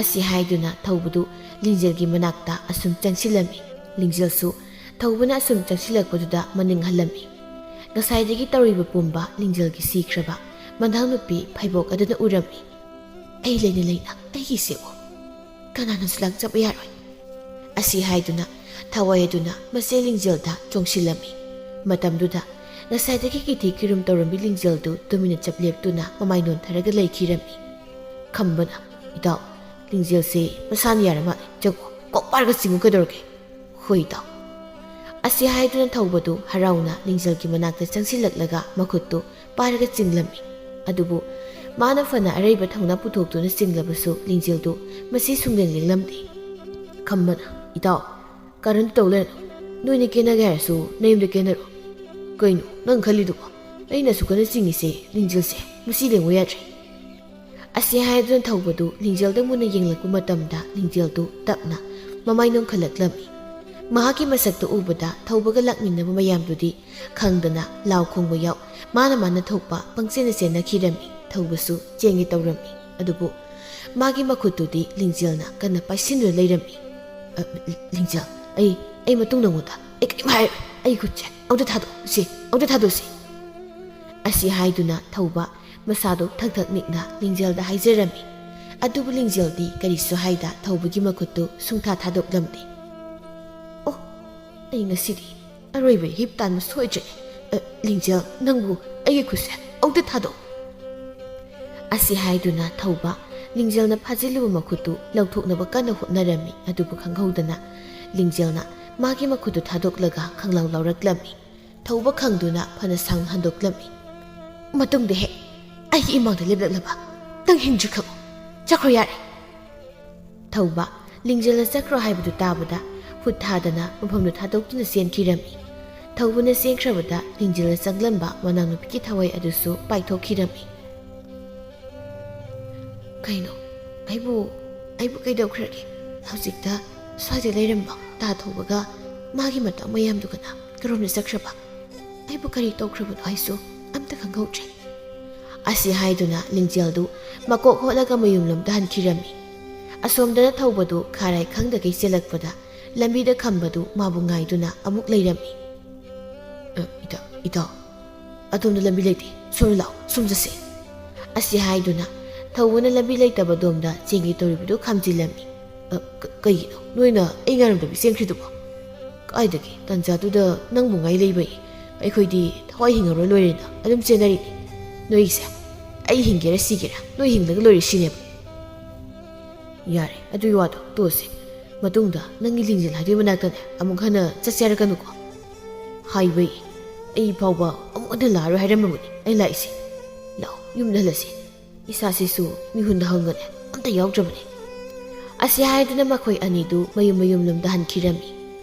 ꯑꯁꯤ ꯍꯥꯏꯗꯨꯅ ꯊꯧꯕꯗꯨ ꯂꯤꯡꯖꯦꯜꯒꯤ ꯃꯅꯥꯛꯇ ꯑꯁꯨꯝ ꯆꯪꯁꯤꯜꯂꯝꯃꯤ꯫ ꯂꯤꯡꯖꯦꯜꯁꯨ ꯊꯧꯕꯅ ꯑꯁꯨꯝ ꯆꯪꯁꯤꯜꯂꯛꯄꯗꯨꯗ ꯃꯅꯤꯡ ꯍꯜꯂꯝꯃꯤ꯫ ꯉꯁꯥꯏꯗꯒꯤ ꯇꯧꯔꯤꯕ ꯄꯨꯝꯕ ꯂꯤꯡꯖꯦꯜꯒꯤ ꯁꯤꯈ꯭ꯔꯕ ꯃꯅꯥꯎ ꯅꯨꯄꯤ ꯐꯩꯕꯣꯛ ꯑꯗꯨꯅ ꯎꯔꯝꯃꯤ꯫ ꯑꯩ ꯂꯩꯅ ꯂꯩꯅ ꯑꯩꯒꯤꯁꯤꯕꯨ ꯀꯅꯥꯅꯁꯨ ꯂꯥꯛꯆꯕ ꯌꯥꯔꯣꯏ꯫ ꯑꯁꯤ ꯍꯥꯏꯗꯨꯅ ꯊꯋꯥꯏ ꯑꯗꯨꯅ ꯃꯆꯦ ꯂꯤꯡꯖꯦꯜꯗ ꯆꯣꯡꯁꯤꯜꯂꯝꯃꯤ꯫ ꯃꯇꯝꯗꯨꯗ ꯉꯁꯥꯏꯗꯒꯤ ꯀꯤꯊꯤ ꯀꯤꯔꯨꯝ ꯇꯧꯔꯝꯕꯤ ꯂꯤꯡꯖꯦꯜꯗꯨ ꯇꯨꯃꯤꯟꯅ ꯆꯞ ꯂꯦꯞꯇꯨꯅ ꯃꯃꯥꯏ ꯅꯣꯟꯊꯔꯒ ꯂꯩꯈꯤꯔꯝꯃꯤ꯫ ꯈꯝꯕꯅ ꯏꯇꯥꯎ ꯂꯤꯡꯖꯦꯜꯁꯦ ꯃꯁꯥꯅ ꯌꯥꯔ ꯃꯥꯜꯂꯦ, ꯆꯪꯉꯣ ꯀꯣꯛ ꯄꯥꯔꯒ ꯆꯤꯡꯉꯨ ꯀꯩꯗꯧꯔꯒꯦ? ꯍꯣꯏ ꯏꯇꯥꯎ ꯑꯁꯤ ꯍꯥꯏꯗꯨꯅ ꯊꯧꯕꯗꯨ ꯍꯔꯥꯎꯅ ꯂꯤꯡꯖꯦꯜꯒꯤ ꯃꯅꯥꯛꯇ ꯆꯪꯁꯤꯜꯂꯛꯂꯒ ꯃꯈꯨꯠꯇꯨ ꯄꯥꯏꯔꯒ ꯆꯤꯡꯂꯝꯃꯤ꯫ ꯑꯗꯨꯕꯨ ꯃꯥꯅ ꯐꯅ ꯑꯔꯩꯕ ꯊꯧꯅꯥ ꯄꯨꯊꯣꯛꯇꯨꯅ ꯆꯤꯡꯂꯕꯁꯨ ꯂꯤꯡꯖꯦꯜꯗꯨ ꯃꯁꯤ ꯁꯨꯡꯂꯦꯡ ꯂꯦꯡꯂꯝꯗꯦ꯫ ꯈꯝꯕꯅ ꯏꯇꯥꯎ ꯀꯔꯟ ꯇꯧ ꯂꯩꯔꯅꯨ, ꯅꯣꯏꯅ ꯀꯦꯅꯒꯦ ꯍꯥꯏꯔꯁꯨ ꯅꯌꯨꯝꯗ ꯀꯦꯅꯔꯣ꯫ ꯀꯩꯅꯣ ꯅꯪ ꯈꯜꯂꯤꯗꯨꯕꯣ? ꯑꯩꯅ ꯑꯁꯨꯛ ꯀꯟꯅ ꯆꯤꯡꯉꯤꯁꯦ ꯂꯤꯡꯖꯦꯜꯁꯦ ꯃꯁꯤ ꯂꯦꯡꯉꯨ ꯌꯥꯗ꯭ꯔꯦ꯫ ꯑꯁꯤ ꯍꯥꯏꯗꯨꯅ ꯊꯧꯕꯗꯨ ꯂꯤꯡꯖꯦꯜꯗ ꯃꯨꯟꯅ ꯌꯦꯡꯂꯛꯄ ꯃꯇꯝꯗ ꯂꯤꯡꯖꯦꯜꯗꯨ ꯇꯞꯅ ꯃꯃꯥꯏ ꯅꯣꯟꯈꯠꯂꯛꯂꯝꯃꯤ꯫ ꯃꯍꯥꯛꯀꯤ ꯃꯁꯛꯇꯨ ꯎꯕꯗ ꯊꯧꯕꯒ ꯂꯥꯛꯃꯤꯟꯅꯕ ꯃꯌꯥꯝꯗꯨꯗꯤ ꯈꯪꯗꯅ ꯂꯥꯎ ꯈꯣꯡꯕ ꯌꯥꯎ ꯃꯥꯅ ꯊꯣꯛꯄ ꯄꯪꯆꯦꯟꯅ ꯆꯦꯟꯅꯈꯤꯔꯝꯃꯤ꯫ ꯊꯧꯕꯁꯨ ꯆꯦꯟꯒꯦ ꯇꯧꯔꯝꯃꯤ꯫ ꯑꯗꯨꯕꯨ ꯃꯥꯒꯤ ꯃꯈꯨꯠꯇꯨꯗꯤ ꯂꯤꯡꯖꯦꯜꯅ ꯀꯟꯅ ꯄꯥꯏꯁꯤꯟꯗꯨꯅ ꯂꯩꯔꯝꯃꯤ꯫ ꯂꯤꯡꯖꯦꯜ ꯑꯩ ꯃꯇꯨꯡ ꯅꯉꯣꯟꯗ ꯑꯩ ꯀꯔꯤꯝ ꯍꯥꯏꯔꯣꯏ, ꯑꯩ ꯈꯨꯠꯁꯦ ꯑꯝꯇ ꯊꯥꯗꯣꯛꯁꯤ ꯑꯁꯤ ꯍꯥꯏꯗꯨꯅ ꯊꯧꯕ ꯃꯁꯥꯗꯨ ꯊꯛ ꯊꯛ ꯅꯤꯛꯅ ꯂꯤꯡꯖꯦꯜꯗ ꯍꯥꯏꯖꯔꯝꯃꯤ꯫ ꯑꯗꯨꯕꯨ ꯂꯤꯡꯖꯦꯜꯗꯤ ꯀꯔꯤꯁꯨ ꯍꯥꯏꯗ ꯊꯧꯕꯒꯤ ꯃꯈꯨꯠꯇꯨ ꯁꯨꯡꯊꯥ ꯊꯥꯗꯣꯛꯂꯝꯗꯦ꯫ ꯑꯣ ꯑꯩ ꯉꯁꯤꯗꯤ ꯑꯔꯣꯏꯕ ꯍꯤꯞ ꯇꯥꯟꯕ ꯁꯣꯏꯗ꯭ꯔꯦ꯫ ꯂꯤꯡꯖꯦꯜ ꯅꯪꯕꯨ ꯑꯩꯒꯤ ꯈꯨꯠꯁꯦ ꯑꯝꯇ ꯊꯥꯗꯣꯛ꯫ ꯑꯁꯤ ꯍꯥꯏꯗꯨꯅ ꯊꯧꯕ ꯂꯤꯡꯖꯦꯜꯅ ꯐꯥꯖꯤꯜꯂꯨꯕ ꯃꯈꯨꯠꯇꯨ ꯂꯧꯊꯣꯛꯅꯕ ꯀꯟꯅ ꯍꯣꯠꯅꯔꯝꯃꯤ꯫ ꯑꯗꯨꯕꯨ ꯈꯪꯍꯧꯗꯅ ꯂꯤꯡꯖꯦꯜꯅ ꯃꯥꯒꯤ ꯃꯈꯨꯠꯇꯨ ꯊꯥꯗꯣꯛꯂꯒ ꯈꯪꯂꯥꯎ ꯂꯥꯎꯔꯛꯂꯝꯃꯤ꯫ ꯊꯧꯕ ꯈꯪꯗꯨꯅ ꯐꯅ ꯁꯥꯡꯅ ꯍꯟꯗꯣꯛꯂꯝꯃꯤ꯫ ꯃꯇꯨꯡꯗ ꯍꯦꯛ ꯑꯩꯒꯤ ꯏꯃꯥꯡꯗ ꯂꯦꯞꯂꯛꯂꯕ ꯅꯪ ꯍꯤꯡꯗ꯭ꯔꯤ ꯈꯪꯉꯨ, ꯆꯠꯈ꯭ꯔꯣ ꯌꯥꯔꯦ꯫ ꯊꯧꯕ ꯂꯤꯡꯖꯦꯜꯅ ꯆꯠꯈ꯭ꯔꯣ ꯍꯥꯏꯕꯗꯨ ꯇꯥꯕꯗ ꯍꯨꯠ ꯊꯥꯗꯅ ꯃꯐꯝꯗꯨ ꯊꯥꯗꯣꯛꯇꯨꯅ ꯆꯦꯟꯈꯤꯔꯝꯃꯤ꯫ ꯊꯧꯕꯅ ꯆꯦꯟꯈ꯭ꯔꯕꯗ ꯂꯤꯡꯖꯦꯜꯅ ꯆꯪꯂꯝꯕ ꯃꯅꯥꯎꯅꯨꯄꯤꯒꯤ ꯊꯋꯥꯏ ꯑꯗꯨꯁꯨ ꯄꯥꯏꯊꯣꯛꯈꯤꯔꯝꯃꯤ꯫ ꯀꯩꯅꯣ ꯑꯩꯕꯨ ꯀꯩꯗꯧꯈ꯭ꯔꯒꯦ? ꯍꯧꯖꯤꯛꯇ ꯁ꯭ꯋꯥꯏꯗ ꯂꯩꯔꯝꯕ ꯇꯥ ꯊꯧꯕꯒ ꯃꯥꯒꯤ ꯃꯇꯥꯎ ꯃꯌꯥꯝꯗꯨꯒꯅ ꯀꯔꯣꯝꯗ ꯆꯠꯈ꯭ꯔꯕ? ꯑꯩꯕꯨ ꯀꯔꯤ ꯇꯧꯈ꯭ꯔꯕꯅꯣ ꯍꯥꯏꯁꯨ ꯑꯝꯇ ꯈꯪꯍꯧꯗ꯭ꯔꯦ꯫ ꯑꯁꯤ ꯍꯥꯏꯗꯨꯅ ꯂꯤꯡꯖꯦꯜꯗꯨ ꯃꯀꯣꯛ ꯍꯣꯠꯂꯒ ꯃꯌꯨꯝꯂꯣꯝꯗ ꯍꯟꯈꯤꯔꯝꯃꯤ꯫ ꯑꯁꯣꯝꯗꯅ ꯊꯧꯕꯗꯨ ꯈꯥꯔꯥꯏ ꯈꯪꯗꯒꯩ ꯆꯦꯜꯂꯛꯄꯗ ꯂꯝꯕꯤꯗ ꯈꯝꯕꯗꯨ ꯃꯥꯕꯨ ꯉꯥꯏꯗꯨꯅ ꯑꯃꯨꯛ ꯂꯩꯔꯝꯃꯤ꯫ ꯏꯇꯥꯎ ꯑꯗꯣꯝꯗ ꯂꯝꯕꯤ ꯂꯩꯇꯦ, ꯁꯣꯝꯗ ꯂꯥꯛꯑꯣ, ꯁꯣꯝ ꯆꯠꯁꯦ꯫ ꯑꯁꯤ ꯍꯥꯏꯗꯨꯅ ꯊꯧꯕꯅ ꯂꯝꯕꯤ ꯂꯩꯇꯕꯗꯣꯝꯗ ꯆꯦꯟꯒꯦ ꯇꯧꯔꯤꯕꯗꯨ ꯈꯥꯝꯖꯤꯜꯂꯝꯃꯤ꯫ ꯀꯩꯒꯤꯅꯣ ꯅꯣꯏꯅ ꯑꯩ ꯉꯥꯏꯔꯝꯗꯕꯤ ꯆꯦꯟꯈ꯭ꯔꯤꯗꯨꯕꯣ? ꯀꯥꯏꯗꯒꯤ ꯇꯟꯖꯥꯗꯨꯗ ꯅꯪꯕꯨ ꯉꯥꯏ ꯂꯩꯕꯩ ꯑꯩꯈꯣꯏꯗꯤ ꯊꯋꯥꯏ ꯍꯤꯡꯉꯔꯣꯏ ꯂꯣꯏꯔꯦꯅ ꯑꯗꯨꯝ ꯆꯦꯟꯅꯔꯤꯅꯤ꯫ ꯅꯣꯏꯒꯤꯁꯦ ꯑꯩ ꯍꯤꯡꯒꯦꯔꯥ ꯁꯤꯒꯦꯔꯥ ꯅꯣꯏ ꯍꯤꯡꯂꯒ ꯂꯣꯏꯔꯦ ꯁꯤꯅꯦꯕ꯫ ꯌꯥꯔꯦ ꯑꯗꯨꯒꯤ ꯋꯥꯗꯣ ꯇꯣꯛꯑꯁꯤ, ꯃꯇꯨꯡꯗ ꯅꯪꯒꯤ ꯂꯤꯡꯖꯦꯜ ꯍꯥꯏꯗꯨꯒꯤ ꯃꯅꯥꯛꯇꯅꯦ ꯑꯃꯨꯛ ꯍꯟꯅ ꯆꯠꯁꯦ ꯍꯥꯏꯔꯛꯀꯅꯨꯀꯣ꯫ ꯍꯥꯏꯕꯩ ꯑꯩ ꯐꯥꯎꯕ ꯑꯃꯨꯛ ꯍꯟꯅ ꯂꯥꯛꯑꯔꯣꯏ ꯍꯥꯏꯔꯝꯃꯕꯅꯤ ꯑꯩ ꯂꯥꯛꯏꯁꯦ꯫ ꯂꯥꯛꯑꯣ ꯌꯨꯝꯗ ꯍꯜꯂꯁꯤ, ꯏꯁꯥꯁꯤꯁꯨ ꯃꯤꯍꯨꯟꯗ ꯍꯪꯒꯅꯦ ꯑꯝꯇ ꯌꯥꯎꯗ꯭ꯔꯕꯅꯤ꯫ ꯑꯁꯤ ꯍꯥꯏꯗꯨꯅ ꯃꯈꯣꯏ ꯑꯅꯤꯗꯨ ꯃꯌꯨꯝꯂꯣꯝꯗ ꯍꯟꯈꯤꯔꯝꯃꯤ꯫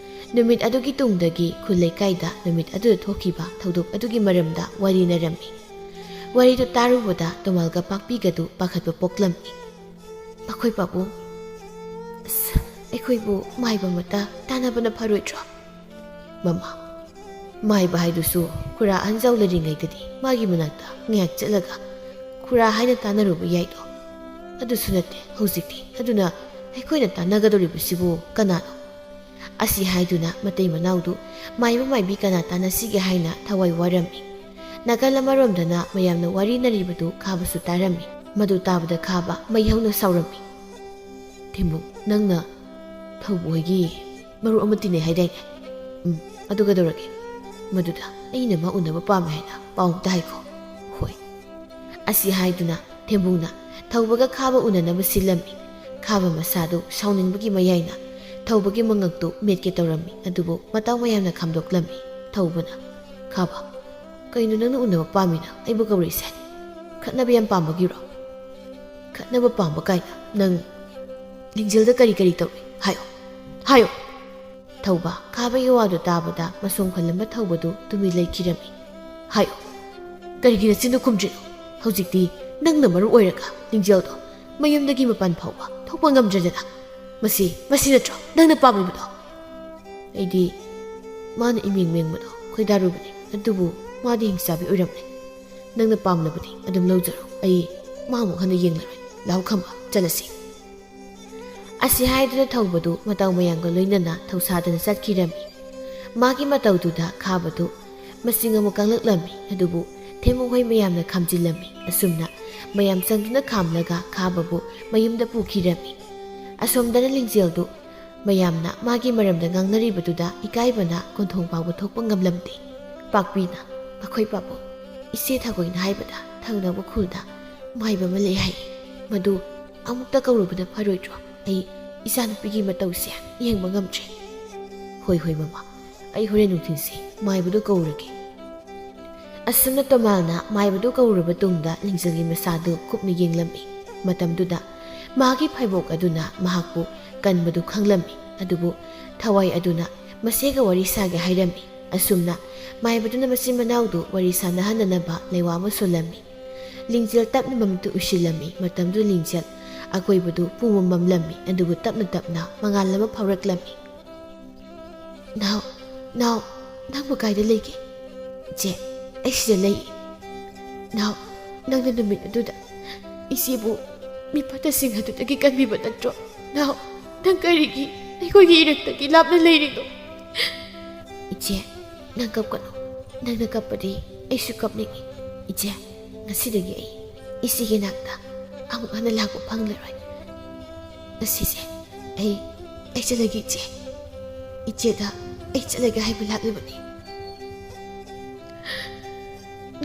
ꯅꯨꯃꯤꯠ ꯑꯗꯨꯒꯤ ꯇꯨꯡꯗꯒꯤ ꯈꯨꯜ ꯂꯩꯀꯥꯏꯗ ꯅꯨꯃꯤꯠ ꯑꯗꯨꯗ ꯊꯣꯛꯈꯤꯕ ꯊꯧꯗꯣꯛ ꯑꯗꯨꯒꯤ ꯃꯔꯝꯗ ꯋꯥꯔꯤꯅꯔꯝꯃꯤ꯫ ꯋꯥꯔꯤꯗꯨ ꯇꯥꯔꯨꯕꯗ ꯇꯣꯃꯥꯜꯒ ꯄꯥꯛꯄꯤꯒꯗꯨ ꯄꯥꯈꯠꯄ ꯄꯣꯛꯂꯝꯃꯤ꯫ "ꯑꯩꯈꯣꯏ ꯄꯥꯕꯨꯡ, ꯑꯩꯈꯣꯏꯕꯨ ꯃꯥꯏꯕ ꯑꯃꯇ ꯇꯥꯟꯅꯕꯅ ꯐꯔꯣꯏꯗ꯭ꯔꯣ?" "ꯃꯃꯥ, ꯃꯥꯏꯕ ꯍꯥꯏꯗꯨꯁꯨ ꯈꯨꯔꯥ ꯑꯍꯟꯖꯥꯎ ꯂꯩꯔꯤꯉꯩꯗꯗꯤ ꯃꯥꯒꯤ ꯃꯅꯥꯛꯇ ꯉꯥꯏꯍꯥꯛ ꯆꯠꯂꯒ ꯈꯨꯔꯥ ꯍꯥꯏꯅ ꯇꯥꯟꯅꯔꯨꯕ ꯌꯥꯏꯗꯣ꯫ ꯑꯗꯨꯁꯨ ꯅꯠꯇꯦ ꯍꯧꯖꯤꯛꯇꯤ, ꯑꯗꯨꯅ ꯑꯩꯈꯣꯏꯅ ꯇꯥꯟꯅꯒꯗꯧꯔꯤꯕꯁꯤꯕꯨ ꯀꯅꯥꯅꯣ?" ꯑꯁꯤ ꯍꯥꯏꯗꯨꯅ ꯃꯇꯩ ꯃꯅꯥꯎꯗꯨ ꯃꯥꯏꯕ ꯃꯥꯏꯕꯤ ꯀꯅꯥ ꯇꯥꯟꯅꯁꯤꯒꯦ ꯍꯥꯏꯅ ꯊꯋꯥꯏ ꯋꯥꯔꯝꯃꯤ꯫ ꯅꯥꯀꯜ ꯑꯃꯔꯣꯝꯗꯅ ꯃꯌꯥꯝꯅ ꯋꯥꯔꯤꯅꯔꯤꯕꯗꯨ ꯈꯥꯕꯁꯨ ꯇꯥꯔꯝꯃꯤ꯫ ꯃꯗꯨ ꯇꯥꯕꯗ ꯈꯥꯕ ꯃꯩ ꯍꯧꯅ ꯁꯥꯎꯔꯝꯃꯤ꯫ "ꯊꯦꯝꯕꯨꯡ, ꯅꯪꯅ ꯊꯧꯕꯨ ꯍꯣꯏꯒꯤ ꯃꯔꯨꯞ ꯑꯃ ꯇꯤꯟꯅꯩ ꯍꯥꯏꯗꯥꯏꯅꯦ?" "ꯑꯗꯨ ꯀꯩꯗꯧꯔꯒꯦ?" "ꯃꯗꯨꯗ ꯑꯩꯅ ꯃꯥ ꯎꯅꯕ ꯄꯥꯝꯃꯦ ꯍꯥꯏꯅ ꯄꯥꯎ ꯑꯝꯇ ꯍꯥꯏꯈꯣ." "ꯍꯣꯏ." ꯑꯁꯤ ꯍꯥꯏꯗꯨꯅ ꯊꯦꯝꯕꯨꯡꯅ ꯊꯧꯕꯒ ꯈꯥꯕ ꯎꯅꯅꯕ ꯁꯤꯜꯂꯝꯃꯤ꯫ ꯈꯥꯕ ꯃꯁꯥꯗꯨ ꯁꯥꯎꯅꯤꯡꯕꯒꯤ ꯃꯌꯥꯏꯅ ꯊꯧꯕꯒꯤ ꯃꯉꯛꯇꯨ ꯃꯦꯠꯀꯦ ꯇꯧꯔꯝꯃꯤ꯫ ꯑꯗꯨꯕꯨ ꯃꯇꯥꯎ ꯃꯌꯥꯝꯅ ꯈꯥꯝꯗꯣꯛꯂꯝꯃꯤ꯫ ꯊꯧꯕꯅ, "ꯈꯥꯕ, ꯀꯩꯅꯣ ꯅꯪꯅ ꯎꯅꯕ ꯄꯥꯝꯃꯤꯅ ꯑꯩꯕꯨ ꯀꯧꯔꯤꯁꯦ? ꯈꯠꯅꯕ ꯌꯥꯝ ꯄꯥꯝꯕꯒꯤꯔꯣ?" "ꯈꯠꯅꯕ ꯄꯥꯝꯕ ꯀꯥꯏꯅ ꯅꯪ ꯂꯤꯡꯖꯦꯜꯗ ꯀꯔꯤ ꯀꯔꯤ ꯇꯧꯏ? ꯍꯥꯏꯌꯣ, ꯍꯥꯏꯌꯣ!" ꯊꯧꯕ ꯈꯥꯕꯒꯤ ꯋꯥꯗꯨ ꯇꯥꯕꯗ ꯃꯁꯣꯝ ꯈꯜꯂꯝꯕ ꯊꯧꯕꯗꯨ ꯇꯨꯃꯤꯟ ꯂꯩꯈꯤꯔꯝꯃꯤ꯫ "ꯍꯥꯏꯌꯣ, ꯀꯔꯤꯒꯤ ꯅꯆꯤꯟꯗꯨ ꯈꯨꯝꯗ꯭ꯔꯤꯅꯣ? ꯍꯧꯖꯤꯛꯇꯤ ꯅꯪꯅ ꯃꯔꯨ ꯑꯣꯏꯔꯒ ꯂꯤꯡꯖꯦꯜꯗꯣ ꯃꯌꯨꯝꯗꯒꯤ ꯃꯄꯥꯟ ꯐꯥꯎꯕ ꯊꯣꯛꯄ ꯉꯝꯗ꯭ꯔꯦꯗꯅ꯫ ꯃꯁꯤ ꯅꯠꯇ꯭ꯔꯣ ꯅꯪꯅ ꯄꯥꯝꯂꯤꯕꯗꯣ?" "ꯑꯩꯗꯤ ꯃꯥꯅ ꯏꯃꯦꯡ ꯃꯦꯡꯕꯗꯣ ꯈꯣꯏꯗꯥꯔꯨꯕꯅꯤ, ꯑꯗꯨꯕꯨ ꯃꯥꯗꯤ ꯍꯤꯡꯆꯥꯕꯤ ꯑꯣꯏꯔꯝꯂꯦ꯫ ꯅꯪꯅ ꯄꯥꯝꯂꯕꯗꯤ ꯑꯗꯨꯝ ꯂꯧꯖꯔꯣ, ꯑꯩ ꯃꯥ ꯑꯃꯨꯛ ꯍꯟꯅ ꯌꯦꯡꯂꯔꯣꯏ꯫ ꯂꯥꯎ ꯈꯝꯕ, ꯆꯠꯂꯁꯤ." ꯑꯁꯤ ꯍꯥꯏꯗꯨꯅ ꯊꯧꯕꯗꯨ ꯃꯇꯥꯎ ꯃꯌꯥꯝꯒ ꯂꯣꯏꯅꯅ ꯊꯧꯁꯥꯗꯅ ꯆꯠꯈꯤꯔꯝꯃꯤ꯫ ꯃꯥꯒꯤ ꯃꯇꯧꯗꯨꯗ ꯈꯥꯕꯗꯨ ꯃꯁꯤꯡ ꯑꯃꯨꯛ ꯀꯪꯂꯛꯂꯝꯃꯤ꯫ ꯑꯗꯨꯕꯨ ꯊꯦꯝꯕꯨꯡꯍꯣꯏ ꯃꯌꯥꯝꯅ ꯈꯥꯝꯖꯤꯜꯂꯝꯃꯤ꯫ ꯑꯁꯨꯝꯅ ꯃꯌꯥꯝ ꯆꯪꯗꯨꯅ ꯈꯥꯝꯂꯒ ꯈꯥꯕꯕꯨ ꯃꯌꯨꯝꯗ ꯄꯨꯈꯤꯔꯝꯃꯤ꯫ ꯑꯁꯣꯝꯗꯅ ꯂꯤꯡꯖꯦꯜꯗꯨ ꯃꯌꯥꯝꯅ ꯃꯥꯒꯤ ꯃꯔꯝꯗ ꯉꯥꯡꯅꯔꯤꯕꯗꯨꯗ ꯏꯀꯥꯏꯕꯅ ꯀꯣꯟꯊꯣꯡ ꯐꯥꯎꯕ ꯊꯣꯛꯄ ꯉꯝꯂꯝꯗꯦ꯫ ꯄꯥꯛꯄꯤꯅ, "ꯑꯩꯈꯣꯏ ꯄꯥꯕꯨꯡ, ꯏꯆꯦ ꯊꯒꯣꯏꯅ ꯍꯥꯏꯕꯗ ꯊꯪꯅꯕ ꯈꯨꯜꯗ ꯃꯥꯏꯕ ꯑꯃ ꯂꯩ ꯍꯥꯏꯌꯦ꯫ ꯃꯗꯨ ꯑꯃꯨꯛꯇ ꯀꯧꯔꯨꯕꯅ ꯐꯔꯣꯏꯗ꯭ꯔꯣ? ꯑꯩ ꯏꯆꯥꯅꯨꯄꯤꯒꯤ ꯃꯇꯧꯁꯦ ꯌꯦꯡꯕ ꯉꯝꯗ꯭ꯔꯦ." "ꯍꯣꯏ ꯍꯣꯏ ꯃꯃꯥ, ꯑꯩ ꯍꯣꯔꯦꯟ ꯅꯨꯡꯊꯤꯜꯁꯤ ꯃꯥꯏꯕꯗꯨ ꯀꯧꯔꯒꯦ." ꯑꯁꯨꯝꯅ ꯇꯣꯃꯥꯜꯅ ꯃꯥꯏꯕꯗꯨ ꯀꯧꯔꯨꯔꯕ ꯇꯨꯡꯗ ꯂꯤꯡꯖꯦꯜꯒꯤ ꯃꯁꯥꯗꯨ ꯀꯨꯞꯅ ꯌꯦꯡꯂꯝꯃꯤ꯫ ꯃꯇꯝꯗꯨꯗ ꯃꯥꯒꯤ ꯐꯩꯕꯣꯛ ꯑꯗꯨꯅ ꯃꯍꯥꯛꯄꯨ ꯀꯟꯕꯗꯨ ꯈꯪꯂꯝꯃꯤ꯫ ꯑꯗꯨꯕꯨ ꯊꯋꯥꯏ ꯑꯗꯨꯅ ꯃꯁꯦꯒ ꯋꯥꯔꯤ ꯁꯥꯒꯦ ꯍꯥꯏꯔꯝꯃꯤ꯫ ꯑꯁꯨꯝꯅ ꯃꯥꯏꯕꯗꯨꯅ ꯃꯆꯤꯟ ꯃꯅꯥꯎꯗꯨ ꯋꯥꯔꯤ ꯁꯥꯅꯍꯟꯅꯅꯕ ꯂꯩꯋꯥ ꯑꯃ ꯁꯣꯜꯂꯝꯃꯤ꯫ ꯂꯤꯡꯖꯦꯜ ꯇꯞꯅ ꯃꯃꯤꯠꯇꯨ ꯎꯏꯁꯤꯜꯂꯝꯃꯤ꯫ ꯃꯇꯝꯗꯨ ꯂꯤꯡꯖꯦꯜ ꯑꯀꯣꯏꯕꯗꯨ ꯄꯨꯡꯃꯝ ꯃꯝꯂꯝꯃꯤ꯫ ꯑꯗꯨꯕꯨ ꯇꯞꯅ ꯇꯞꯅ ꯃꯉꯥꯜ ꯑꯃ ꯐꯥꯎꯔꯛꯂꯝꯃꯤ꯫ "ꯅꯥꯎ, ꯅꯪꯕꯨ ꯀꯥꯏꯗ ꯂꯩꯒꯦ?" "ꯏꯆꯦ, ꯑꯩ ꯁꯤꯗ ꯂꯩ." "ꯅꯥꯎ, ꯅꯪꯅ ꯅꯨꯃꯤꯠ ꯑꯗꯨꯗ ꯏꯆꯦꯕꯨ ꯃꯤꯐꯠꯇꯁꯤꯡ ꯑꯗꯨꯗꯒꯤ ꯀꯟꯕꯤꯕ ꯅꯠꯇ꯭ꯔꯣ? ꯅꯥꯎ, ꯅꯪ ꯀꯔꯤꯒꯤ ꯑꯩꯈꯣꯏꯒꯤ ꯏꯔꯛꯇꯒꯤ ꯂꯥꯞꯅ ꯂꯩꯔꯤꯅꯣ?" "ꯏꯆꯦ, ꯅꯪ ꯀꯞꯀꯅꯨ. ꯅꯪꯅ ꯀꯞꯄꯗꯤ ꯑꯩꯁꯨ ꯀꯞꯅꯤꯡꯏ. ꯏꯆꯦ, ꯉꯁꯤꯗꯒꯤ ꯑꯩ ꯏꯆꯦꯒꯤ ꯅꯥꯛꯇ ꯑꯃꯨꯛ ꯍꯟꯅ ꯂꯥꯛꯄ ꯐꯪꯂꯔꯣꯏ. ꯉꯁꯤꯁꯦ ꯑꯩ ꯆꯠꯂꯒꯦ ꯏꯆꯦ. ꯏꯆꯦꯗ ꯑꯩ ꯆꯠꯂꯒꯦ ꯍꯥꯏꯕ ꯂꯥꯛꯂꯤꯕꯅꯤ."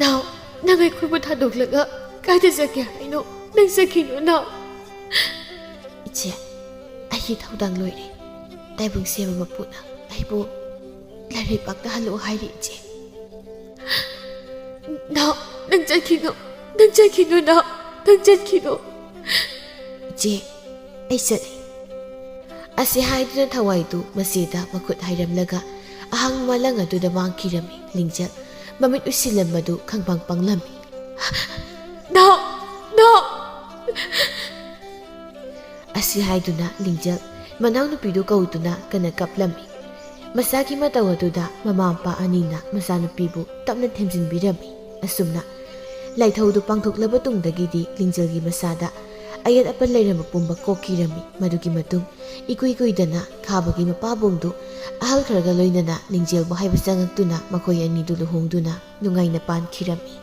"ꯅꯥꯎ, ꯅꯪ ꯑꯩꯈꯣꯏꯕꯨ ꯊꯥꯗꯣꯛꯂꯒ ꯀꯥꯏꯗ ꯆꯠꯀꯦ ꯍꯥꯏꯅꯣ? ꯅꯪ ꯆꯠꯈꯤꯅꯨ ꯅꯥꯎ." "ꯏꯆꯦ, ꯑꯩꯒꯤ ꯊꯧꯗꯥꯡ ꯂꯣꯏꯔꯦ. ꯇꯥꯏꯕꯪ ꯁꯦꯝꯕ ꯃꯄꯨꯅ ꯑꯩꯕꯨ ꯂꯩꯔꯩꯄꯥꯛꯇ ꯍꯜꯂꯛꯑꯣ ꯍꯥꯏꯔꯤ ꯏꯆꯦ." "ꯅꯥꯎ, ꯅꯪ ꯆꯠꯈꯤꯅꯨ ꯅꯥꯎ, ꯅꯪ ꯆꯠꯈꯤꯅꯨ." "ꯏꯆꯦ, ꯑꯩ ꯆꯠꯂꯦ." ꯑꯁꯤ ꯍꯥꯏꯗꯨꯅ ꯊꯋꯥꯏꯗꯨ ꯃꯆꯦꯗ ꯃꯈꯨꯠ ꯍꯥꯏꯔꯝꯂꯒ ꯑꯍꯥꯡꯕ ꯃꯥꯂꯪ ꯑꯗꯨꯗ ꯃꯥꯡꯈꯤꯔꯝꯃꯤ꯫ ꯂꯤꯡꯖꯦꯜ ꯃꯃꯤꯠ ꯎꯏꯁꯤꯜꯂꯝꯕꯗꯨ ꯈꯪꯄꯪ ꯄꯪꯂꯝꯃꯤ꯫ "ꯅꯥꯎ, ꯅꯥꯎ!" ꯑꯁꯤ ꯍꯥꯏꯗꯨꯅ ꯂꯤꯡꯖꯦꯜ ꯃꯅꯥꯎꯅꯨꯄꯤꯗꯨ ꯀꯧꯗꯨꯅ ꯀꯟꯅ ꯀꯞꯂꯝꯃꯤ꯫ ꯃꯁꯥꯒꯤ ꯃꯇꯧ ꯑꯗꯨꯗ ꯃꯃꯥ ꯃꯄꯥ ꯑꯅꯤꯅ ꯃꯆꯥꯅꯨꯄꯤꯕꯨ ꯇꯞꯅ ꯊꯦꯝꯖꯤꯟꯕꯤꯔꯝꯃꯤ꯫ ꯑꯁꯨꯝꯅ ꯂꯥꯏꯊꯧꯗꯨ ꯄꯥꯡꯊꯣꯛꯂꯕ ꯇꯨꯡꯗꯒꯤꯗꯤ ꯂꯤꯡꯖꯦꯜꯒꯤ ꯃꯁꯥꯗ ꯑꯌꯦꯠ ꯑꯄꯟ ꯂꯩꯔꯝꯕ ꯄꯨꯝꯕ ꯀꯣꯛꯈꯤꯔꯝꯃꯤ꯫ ꯃꯗꯨꯒꯤ ꯃꯇꯨꯡ ꯏꯀꯨꯏ ꯀꯨꯏꯗꯅ ꯈꯥꯕꯒꯤ ꯃꯄꯥꯕꯨꯡꯗꯨ ꯑꯍꯜ ꯈꯔꯒ ꯂꯣꯏꯅꯅ ꯂꯤꯡꯖꯦꯜꯕꯨ ꯍꯥꯏꯕ ꯆꯪꯉꯛꯇꯨꯅ ꯃꯈꯣꯏ ꯑꯅꯤꯗꯨ ꯂꯨꯍꯣꯡꯗꯨꯅ ꯅꯨꯡꯉꯥꯏꯅ ꯄꯥꯟꯈꯤꯔꯝꯃꯤ꯫